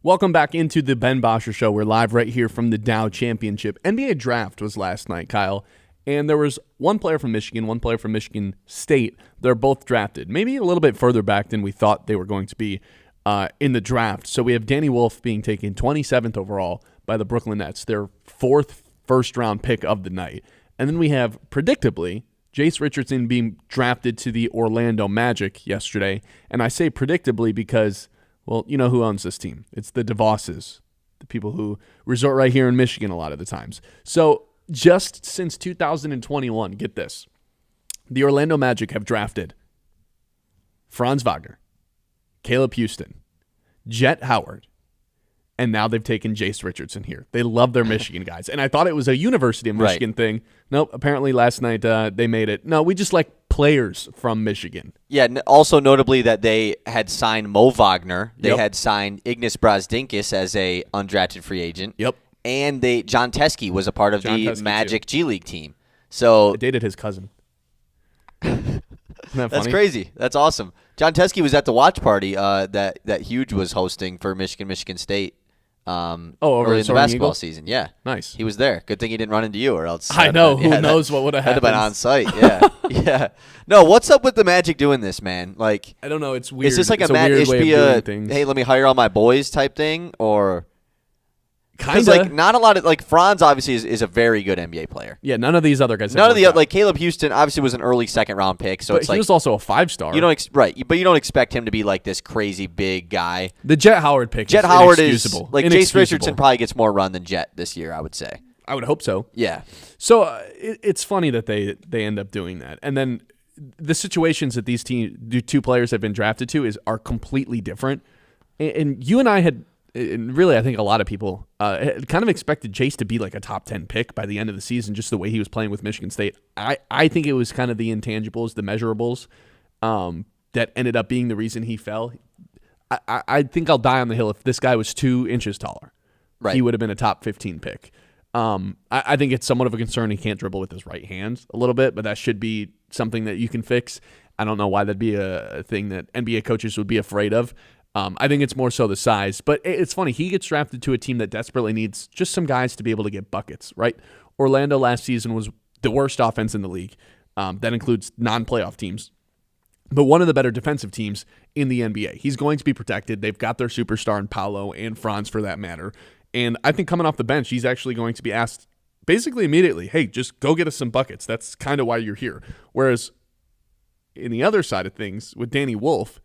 Welcome back into the Ben Bosscher Show. We're live right here from the Dow Championship. NBA draft was last night, Kyle, and there was one player from Michigan, one player from Michigan State. They're both drafted, maybe a little bit further back than we thought they were going to be in the draft. So we have Danny Wolf being taken 27th overall by the Brooklyn Nets, their 4th first-round pick of the night. And then we have, predictably, Jace Richardson being drafted to the Orlando Magic yesterday. And I say predictably because, well, you know who owns this team. It's the DeVosses, the people who resort right here in Michigan a lot of the times. So just since 2021, get this, the Orlando Magic have drafted Franz Wagner, Caleb Houston, Jet Howard, and now they've taken Jace Richardson here. They love their Michigan guys. And I thought it was a University of Michigan thing. Nope, apparently last night they made it. No, we just like players from Michigan. Yeah, also notably that they had signed Mo Wagner. They had signed Ignas Brazdinkis as a undrafted free agent. Yep. And John Teskey was a part of the Magic G League team. So I dated his cousin. Isn't that That's funny? crazy. That's awesome. John Teskey was at the watch party that Huge was hosting for Michigan State. Over early in the Soaring basketball Eagle? season. Yeah, nice. He was there. Good thing he didn't run into you, or else I know. Who knows what would have Had to happened? been on site. Yeah, yeah. No, what's up with the Magic doing this, man? Like, I don't know. It's weird. Is this like It's a Matt weird way of Ishbia? doing things. Hey, let me hire all my boys type thing, or? Because Kinda. like not a lot of like Franz obviously is a very good NBA player. Yeah, none of these other guys. None of the like Caleb Houston obviously was an early second round pick, so but it's he like was also a 5-star. you don't but you don't expect him to be like this crazy big guy. The Jet Howard pick. Jet is Howard is inexcusable. like Jace Inexcusable. Richardson probably gets more run than Jet this year, I would say. I would hope so. Yeah. So it's funny that they end up doing that, and then the situations that these two players have been drafted to are completely different. And you and I had, and really I think a lot of people had kind of expected Jace to be like a top 10 pick by the end of the season, just the way he was playing with Michigan State. I think it was kind of the intangibles, the measurables, that ended up being the reason he fell. I think I'll die on the hill if this guy was 2 inches taller. Right. He would have been a top 15 pick. I think it's somewhat of a concern he can't dribble with his right hand a little bit, but that should be something that you can fix. I don't know why that'd be a thing that NBA coaches would be afraid of. I think it's more so the size. But it's funny. He gets drafted to a team that desperately needs just some guys to be able to get buckets, right? Orlando last season was the worst offense in the league. That includes non-playoff teams. But one of the better defensive teams in the NBA. He's going to be protected. They've got their superstar in Paolo and Franz for that matter. And I think coming off the bench, he's actually going to be asked basically immediately, hey, just go get us some buckets. That's kind of why you're here. Whereas in the other side of things, with Danny Wolf,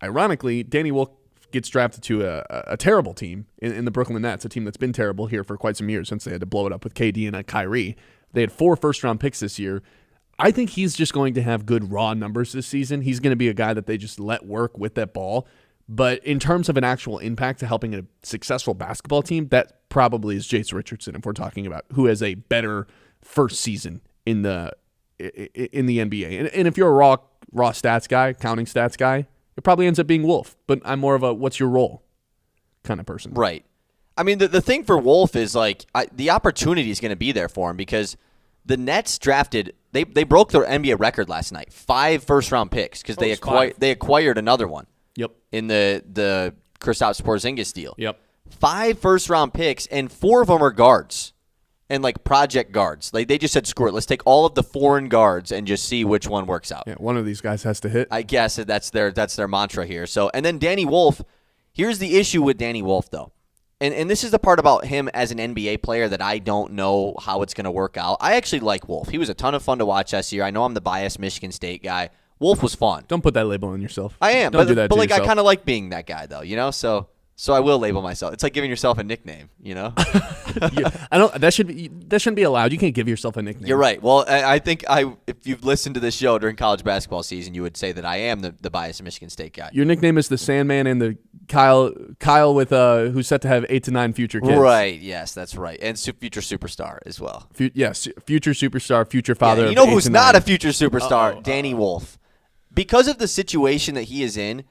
ironically, Danny Wolf gets drafted to a terrible team in the Brooklyn Nets, a team that's been terrible here for quite some years since they had to blow it up with KD and Kyrie. They had 4 first-round picks this year. I think he's just going to have good raw numbers this season. He's going to be a guy that they just let work with that ball. But in terms of an actual impact to helping a successful basketball team, that probably is Jace Richardson if we're talking about who has a better first season in the NBA. And if you're a raw stats guy, counting stats guy, it probably ends up being Wolf. But I'm more of a what's your role kind of person. Right. I mean, the thing for Wolf is like the opportunity is going to be there for him because the Nets drafted they broke their NBA record last night, 5 first-round picks because they acquired another one. Yep. In the Kristaps Porzingis deal. Yep. 5 first-round picks, and 4 of them are guards and, like, project guards. Like, they just said, screw it. Let's take all of the foreign guards and just see which one works out. Yeah, one of these guys has to hit. I guess that's their mantra here. So, and then Danny Wolf, here's the issue with Danny Wolf, though. And this is the part about him as an NBA player that I don't know how it's going to work out. I actually like Wolf. He was a ton of fun to watch this year. I know I'm the biased Michigan State guy. Wolf was fun. Don't put that label on yourself. I am, Don't do that but to like yourself. I kind of like being that guy though, you know. So I will label myself. It's like giving yourself a nickname, you know. That shouldn't be allowed. You can't give yourself a nickname. You're right. Well, I think if you've listened to this show during college basketball season, you would say that I am the biased Michigan State guy. Your nickname is the Sandman and the Kyle with who's set to have 8 to 9 future kids. Right. Yes, that's right. And future superstar as well. Yes, future superstar, future father. Yeah, you know of 8 who's to not 9. a future superstar? Danny Wolf. Because of the situation that he is in,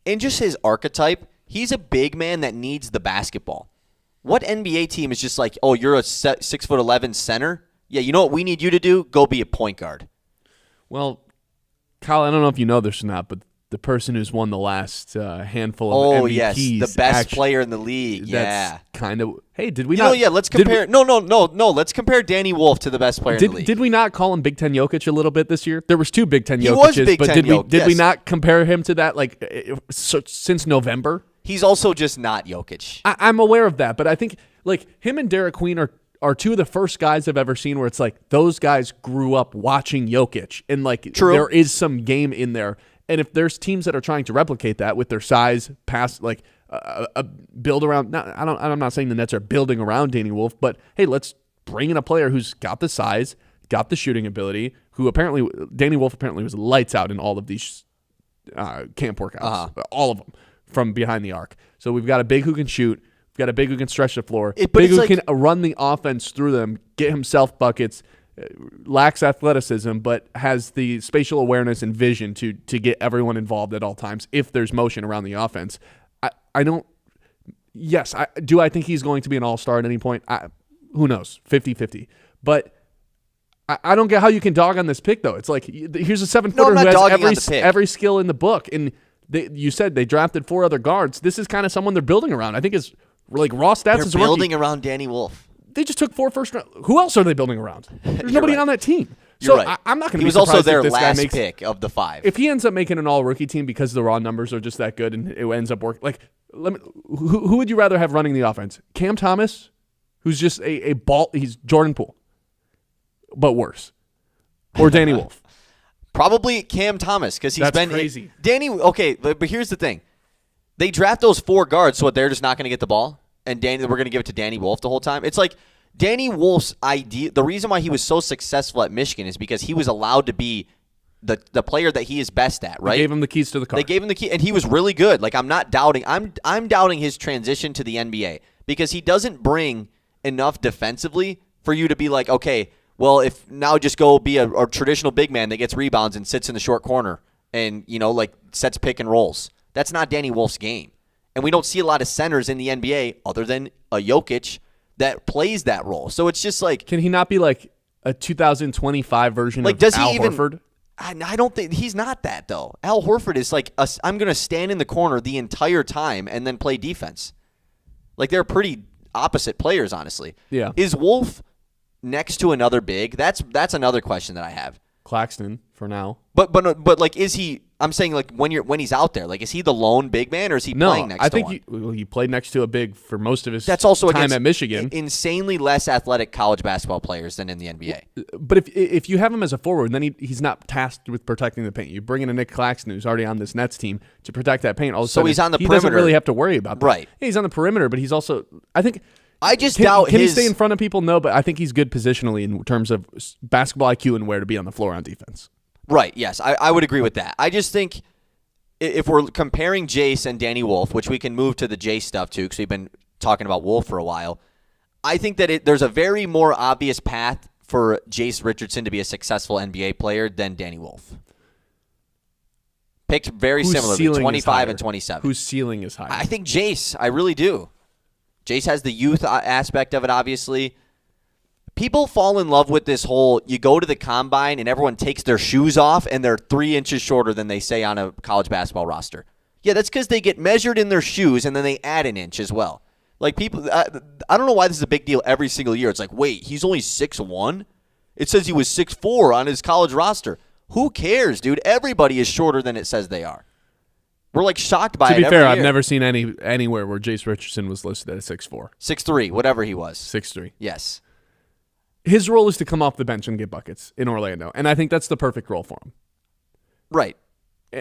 and just his archetype, he's a big man that needs the basketball. What NBA team is just like, oh, you're a 6'11" center? Yeah, you know what we need you to do? Go be a point guard. Well, Kyle, I don't know if you know this or not, but the person who's won the last handful of MVPs. Yes, the best player in the league. Yeah. That's kind of. Hey, did we You not? know, yeah, let's compare. No. Let's compare Danny Wolf to the best player in the league. Did we not call him Big Ten Jokic a little bit this year? There was 2 Big Ten He Jokic's, was Big but Ten did we yes. not compare him to that since November? He's also just not Jokic. I'm aware of that, but I think like him and Derek Queen are 2 of the first guys I've ever seen where it's like those guys grew up watching Jokic, and like True. There is some game in there. And if there's teams that are trying to replicate that with their size, pass like a build around. I'm not saying the Nets are building around Danny Wolf, but hey, let's bring in a player who's got the size, got the shooting ability. Who apparently Danny Wolf apparently was lights out in all of these camp workouts, all of them from behind the arc. So we've got a big who can shoot. got a big who can stretch the floor. But big it's who like- can run the offense through them, get himself buckets, lacks athleticism, but has the spatial awareness and vision to get everyone involved at all times if there's motion around the offense. I don't – yes, I think he's going to be an all-star at any point? Who knows? 50-50. But I don't get how you can dog on this pick, though. It's like here's a 7-footer who has every skill in the book. And you said they drafted 4 other guards. This is kind of someone they're building around. I think it's like raw stats. They're as a rookie. building around Danny Wolf. They just took 4 first round. Who else are they building around? There's nobody on that team. You're So right. I'm not going to be He was surprised also their if this guy last makes, pick of the 5. If he ends up making an all-rookie team because the raw numbers are just that good and it ends up working. Like, who would you rather have running the offense? Cam Thomas, who's just a ball. He's Jordan Poole, but worse. Or Danny Wolf. Probably Cam Thomas because he's been crazy. Danny. Okay, but here's the thing: they draft those 4 guards, so they're just not going to get the ball, and we're going to give it to Danny Wolf the whole time. It's like Danny Wolf's idea. The reason why he was so successful at Michigan is because he was allowed to be the player that he is best at. Right? They gave him the keys to the car. They gave him the key, and he was really good. Like I'm not doubting. I'm doubting his transition to the NBA because he doesn't bring enough defensively for you to be like, okay. Well, if now just go be a traditional big man that gets rebounds and sits in the short corner and, like sets pick and rolls. That's not Danny Wolf's game. And we don't see a lot of centers in the NBA other than a Jokic that plays that role. So it's just like... Can he not be like a 2025 version of does Al he even, Horford? I don't think... He's not that, though. Al Horford is like, I'm going to stand in the corner the entire time and then play defense. Like, they're pretty opposite players, honestly. Yeah. Is Wolf... next to another big? That's another question that I have. Claxton for now. But like, is he? I'm saying like when he's out there, like is he the lone big man or is he playing next? I think to one? he played next to a big for most of his. That's also time at Michigan. Insanely less athletic college basketball players than in the NBA. But if you have him as a forward, then he's not tasked with protecting the paint. You bring in a Nick Claxton who's already on this Nets team to protect that paint. All of a So sudden, he's on the he perimeter. doesn't really have to worry about that. Right. Yeah, he's on the perimeter, but he's also. I just doubt Can his. he stay in front of people? No, but I think he's good positionally in terms of basketball IQ and where to be on the floor on defense. Right, yes, I would agree with that. I just think if we're comparing Jace and Danny Wolf, which we can move to the Jace stuff too because we've been talking about Wolf for a while, I think that there's a very more obvious path for Jace Richardson to be a successful NBA player than Danny Wolf. Picked very similarly, 25 and 27. Whose ceiling is higher? I think Jace, I really do. Jace has the youth aspect of it, obviously. People fall in love with this whole, you go to the combine and everyone takes their shoes off and they're 3 inches shorter than they say on a college basketball roster. Yeah, that's because they get measured in their shoes and then they add an inch as well. Like people, I don't know why this is a big deal every single year. It's like, wait, he's only 6'1"? It says he was 6'4" on his college roster. Who cares, dude? Everybody is shorter than it says they are. We're like shocked by it. To be every fair, year. I've never seen anywhere where Jace Richardson was listed at 6'4". 6'3", whatever he was. 6'3". Yes. His role is to come off the bench and get buckets in Orlando, and I think that's the perfect role for him. Right.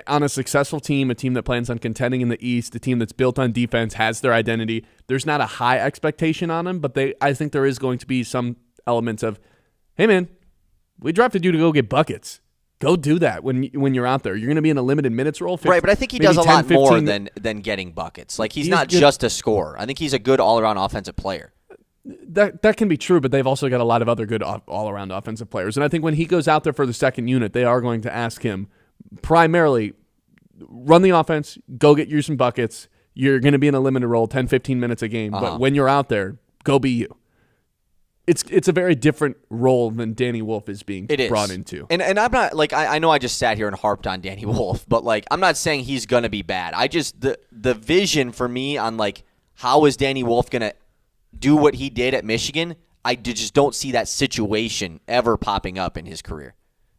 On a successful team, a team that plans on contending in the East, a team that's built on defense, has their identity. There's not a high expectation on him, but I think there is going to be some elements of, hey man, we drafted you to go get buckets. Go do that when you're out there. You're going to be in a limited minutes role. Right, but I think he does a lot more than getting buckets. Like he's not just a scorer. I think he's a good all-around offensive player. That can be true, but they've also got a lot of other good all-around offensive players. And I think when he goes out there for the second unit, they are going to ask him primarily, run the offense, go get you some buckets. You're going to be in a limited role, 10, 15 minutes a game. But when you're out there, go be you. It's a very different role than Danny Wolf is being brought into. And I'm not, like, I know I just sat here and harped on Danny Wolf, but, like, I'm not saying he's going to be bad. I just, the vision for me on, like, how is Danny Wolf going to do what he did at Michigan, I just don't see that situation ever popping up in his career.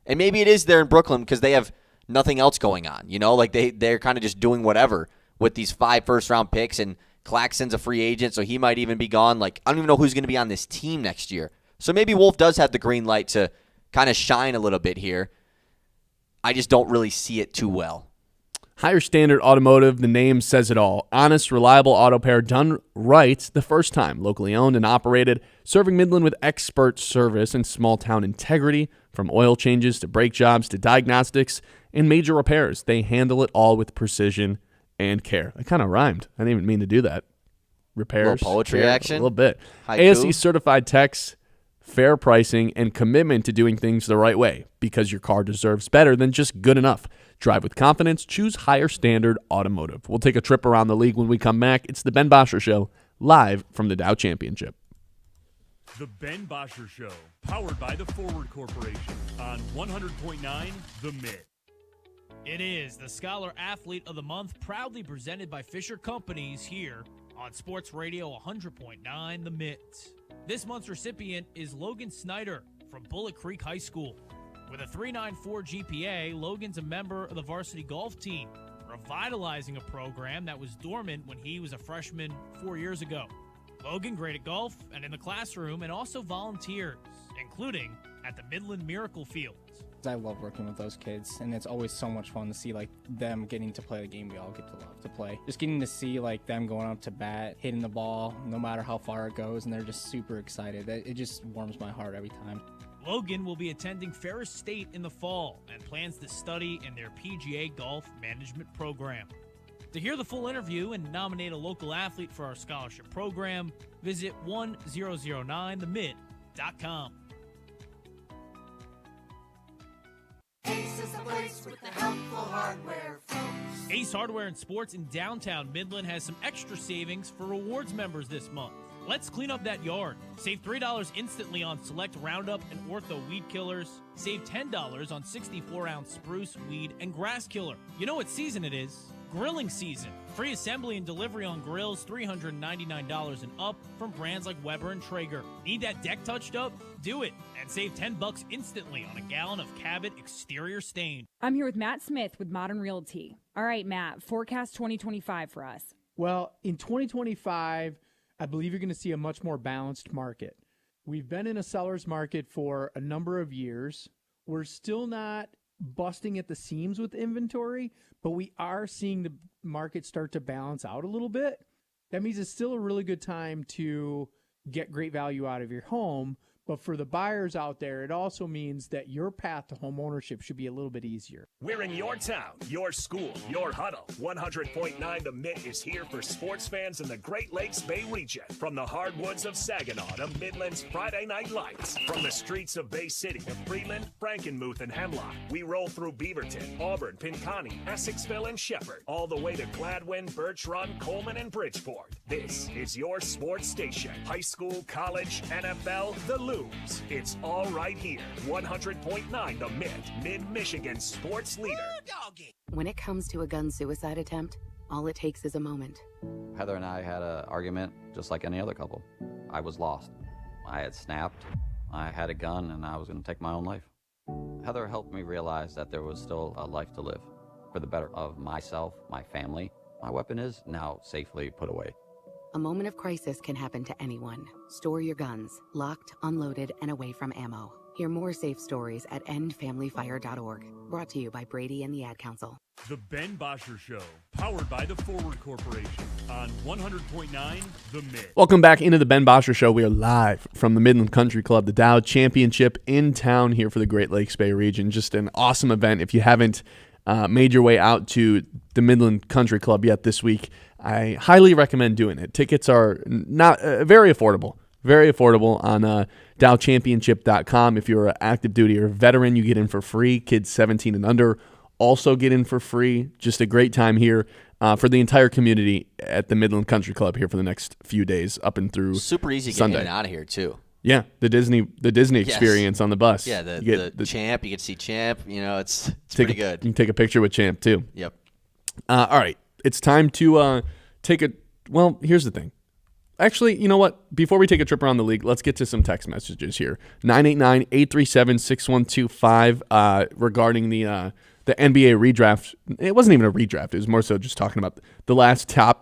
And maybe it is there in Brooklyn because they have nothing else going on. You know, like they're kind of just doing whatever with these 5 first-round picks, and Claxton's a free agent, so he might even be gone. Like, I don't even know who's going to be on this team next year. So maybe Wolf does have the green light to kind of shine a little bit here. I just don't really see it too well. Higher Standard Automotive, the name says it all. Honest, reliable auto repair done right the first time. Locally owned and operated, serving Midland with expert service and small-town integrity. From oil changes to brake jobs to diagnostics and major repairs, they handle it all with precision and care. That kind of rhymed. I didn't even mean to do that. repairs. Little poetry here, action? A little bit. Haiku? ASE certified techs, fair pricing, and commitment to doing things the right way because your car deserves better than just good enough. Drive with confidence. Choose Higher Standard Automotive. We'll take a trip around the league when we come back. It's the Ben Bosscher Show, live from the Dow Championship. The Ben Bosscher Show, powered by the Forward Corporation on 100.9 The Mid. It is the Scholar Athlete of the Month, proudly presented by Fisher Companies here on Sports Radio 100.9 The Mitt. This month's recipient is Logan Snyder from Bullet Creek High School. With a 3.94 GPA, Logan's a member of the varsity golf team, revitalizing a program that was dormant when he was a freshman 4 years ago. Logan great at golf and in the classroom, and also volunteers, including at the Midland Miracle Field. I love working with those kids, and it's always so much fun to see like them getting to play the game we all get to love to play. Just getting to see like them going up to bat, hitting the ball, no matter how far it goes, and they're just super excited. It just warms my heart every time. Logan will be attending Ferris State in the fall and plans to study in their PGA Golf Management program. To hear the full interview and nominate a local athlete for our scholarship program, visit 1009themid.com. Ace is the place with the helpful hardware, folks. Ace Hardware and Sports in downtown Midland has some extra savings for rewards members this month. Let's clean up that yard. Save $3 instantly on select Roundup and Ortho weed killers. Save $10 on 64-ounce spruce, weed, and grass killer. You know what season it is? Grilling season. Free assembly and delivery on grills, $399 and up from brands like Weber and Traeger. Need that deck touched up? Do it and save $10 instantly on a gallon of Cabot exterior stain. I'm here with Matt Smith with Modern Realty. All right, Matt, forecast 2025 for us. Well, in 2025, I believe you're going to see a much more balanced market. We've been in a seller's market for a number of years. We're still not busting at the seams with inventory, but we are seeing the market start to balance out a little bit. That means it's still a really good time to get great value out of your home. But for the buyers out there, it also means that your path to home ownership should be a little bit easier. We're in your town, your school, your huddle. 100.9 The Mitt is here for sports fans in the Great Lakes Bay region. From the hardwoods of Saginaw to Midland's Friday Night Lights. From the streets of Bay City to Freeland, Frankenmuth, and Hemlock. We roll through Beaverton, Auburn, Pinconning, Essexville, and Shepherd. All the way to Gladwin, Birch Run, Coleman, and Bridgeport. This is your sports station. High school, college, NFL, the Looms. It's all right here. 100.9 The Mitt, Mid-Michigan's sports leader. When it comes to a gun suicide attempt, all it takes is a moment. Heather and I had an argument just like any other couple. I was lost. I had snapped. I had a gun and I was going to take my own life. Heather helped me realize that there was still a life to live for the better of myself, my family. My weapon is now safely put away. A moment of crisis can happen to anyone. Store your guns, locked, unloaded, and away from ammo. Hear more safe stories at endfamilyfire.org. Brought to you by Brady and the Ad Council. The Ben Bosscher Show, powered by the Forward Corporation on 100.9 The Mid. Welcome back into the Ben Bosscher Show. We are live from the Midland Country Club, the Dow Championship in town here for the Great Lakes Bay region. Just an awesome event. If you haven't made your way out to the Midland Country Club yet this week, I highly recommend doing it. Tickets are not very affordable on dowchampionship.com. If you're an active duty or veteran, you get in for free. Kids 17 and under also get in for free. Just a great time here for the entire community at the Midland Country Club here for the next few days up and through Super easy Sunday. getting in and out of here, too. Yeah, the Disney experience on the bus. Yeah, the Champ. You get to see Champ. You know, it's pretty good. You can take a picture with Champ, too. Yep. All right. It's time to take a – well, here's the thing. Actually, you know what? Before we take a trip around the league, let's get to some text messages here. 989-837-6125 regarding the NBA redraft. It wasn't even a redraft. It was more so just talking about the last 10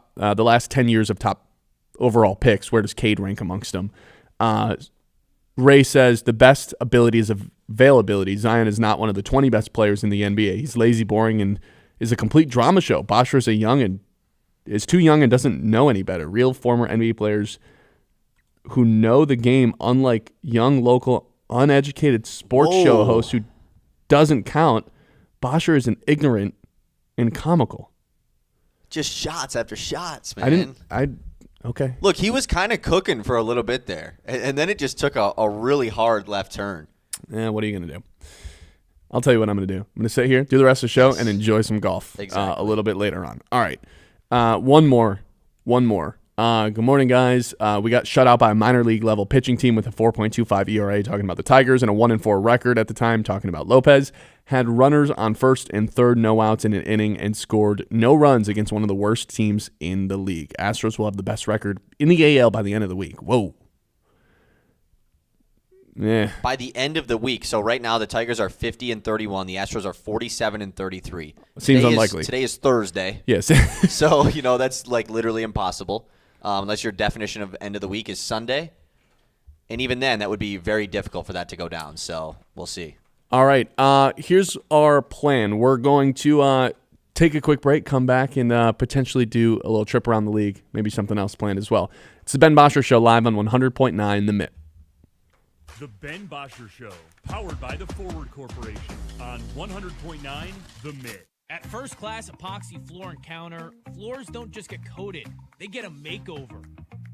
years of top overall picks. Where does Cade rank amongst them? Ray says the best ability is availability. Zion is not one of the 20 best players in the NBA. He's lazy, boring, and is a complete drama show. Bosscher is too young and doesn't know any better. Real former NBA players who know the game, unlike young, local, uneducated sports show host who doesn't count. Bosscher is an ignorant and comical. Just shots after shots, man. Okay. Look, he was kind of cooking for a little bit there, and then it just took a really hard left turn. Yeah, what are you going to do? I'll tell you what I'm going to do. I'm going to sit here, do the rest of the show, and enjoy some golf a little bit later on. All right. One more. Good morning, guys. We got shut out by a minor league level pitching team with a 4.25 ERA, talking about the Tigers, and a 1-4 record at the time, talking about Lopez. Had runners on first and third, no outs in an inning, and scored no runs against one of the worst teams in the league. Astros will have the best record in the AL by the end of the week. Whoa. Yeah. By the end of the week. So right now the Tigers are 50-31. The Astros are 47-33. Seems unlikely. Today is Thursday. Yes. So, that's like literally impossible. Unless your definition of end of the week is Sunday. And even then, that would be very difficult for that to go down. So we'll see. All right. Here's our plan. We're going to take a quick break, come back, and potentially do a little trip around the league. Maybe something else planned as well. It's the Ben Bosscher Show live on 100.9 The Mitt. The Ben Bosscher Show, powered by the Forward Corporation on 100.9 The Mitt. At First Class Epoxy Floor and Counter, floors don't just get coated, they get a makeover.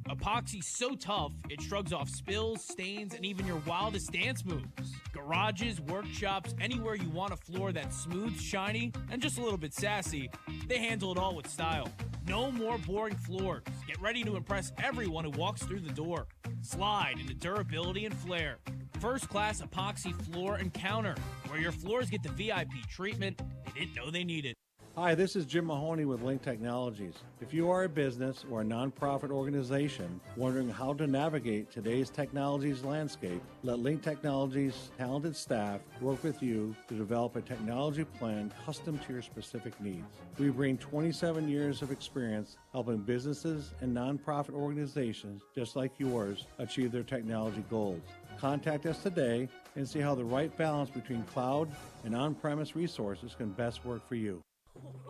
Epoxy's so tough, it shrugs off spills, stains, and even your wildest dance moves. Garages, workshops, anywhere you want a floor that's smooth, shiny, and just a little bit sassy, they handle it all with style. No more boring floors. Get ready to impress everyone who walks through the door. Slide into durability and flair. First Class Epoxy Floor and Counter, where your floors get the VIP treatment they didn't know they needed. Hi, this is Jim Mahoney with Link Technologies. If you are a business or a nonprofit organization wondering how to navigate today's technologies landscape, let Link Technologies' talented staff work with you to develop a technology plan custom to your specific needs. We bring 27 years of experience helping businesses and nonprofit organizations just like yours achieve their technology goals. Contact us today and see how the right balance between cloud and on-premise resources can best work for you.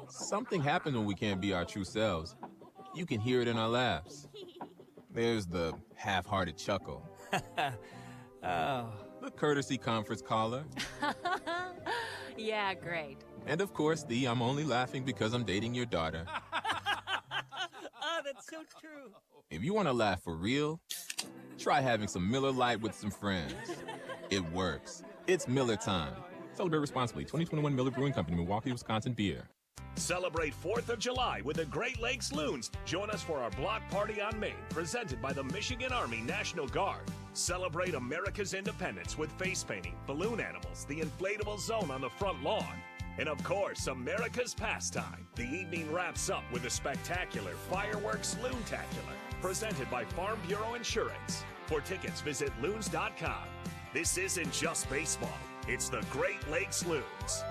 Something happened when we can't be our true selves. You can hear it in our laughs. There's the half-hearted chuckle. The courtesy conference caller. Yeah, great. And of course, the I'm only laughing because I'm dating your daughter. Oh, that's so true. If you want to laugh for real, try having some Miller Lite with some friends. It works. It's Miller time. Celebrate responsibly. 2021 Miller Brewing Company, Milwaukee, Wisconsin beer. Celebrate 4th of July with the Great Lakes Loons. Join us for our block party on Main, presented by the Michigan Army National Guard. Celebrate America's independence with face painting, balloon animals, the inflatable zone on the front lawn, and of course, America's pastime. The evening wraps up with a spectacular Fireworks Loontacular, presented by Farm Bureau Insurance. For tickets, visit loons.com. This isn't just baseball. It's the Great Lakes Loons,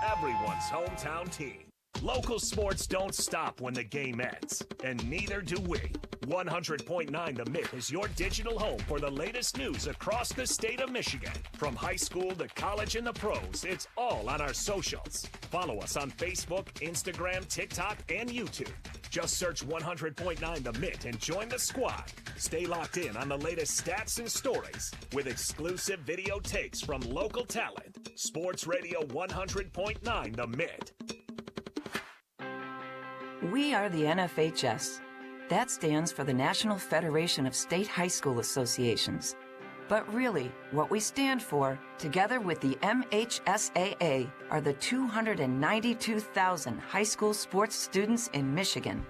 everyone's hometown team. Local sports don't stop when the game ends, and neither do we. 100.9 The Mitt is your digital home for the latest news across the state of Michigan. From high school to college and the pros, it's all on our socials. Follow us on Facebook, Instagram, TikTok, and YouTube. Just search 100.9 The Mitt and join the squad. Stay locked in on the latest stats and stories with exclusive video takes from local talent. Sports Radio 100.9 The Mitt. We are the NFHS. That stands for the National Federation of State High School Associations. But really, what we stand for, together with the MHSAA, are the 292,000 high school sports students in Michigan.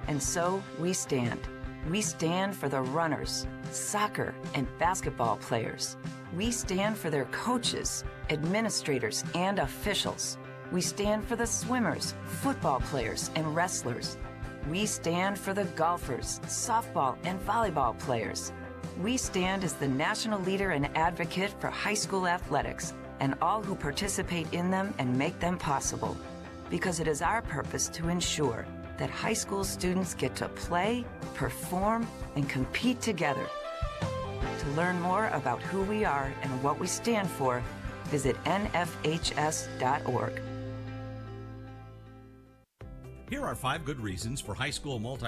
And so we stand. We stand for the runners, soccer and basketball players. We stand for their coaches, administrators, and officials. We stand for the swimmers, football players, and wrestlers. We stand for the golfers, softball, and volleyball players. We stand as the national leader and advocate for high school athletics and all who participate in them and make them possible. Because it is our purpose to ensure that high school students get to play, perform, and compete together. To learn more about who we are and what we stand for, visit nfhs.org. Here are 5 good reasons for high school multi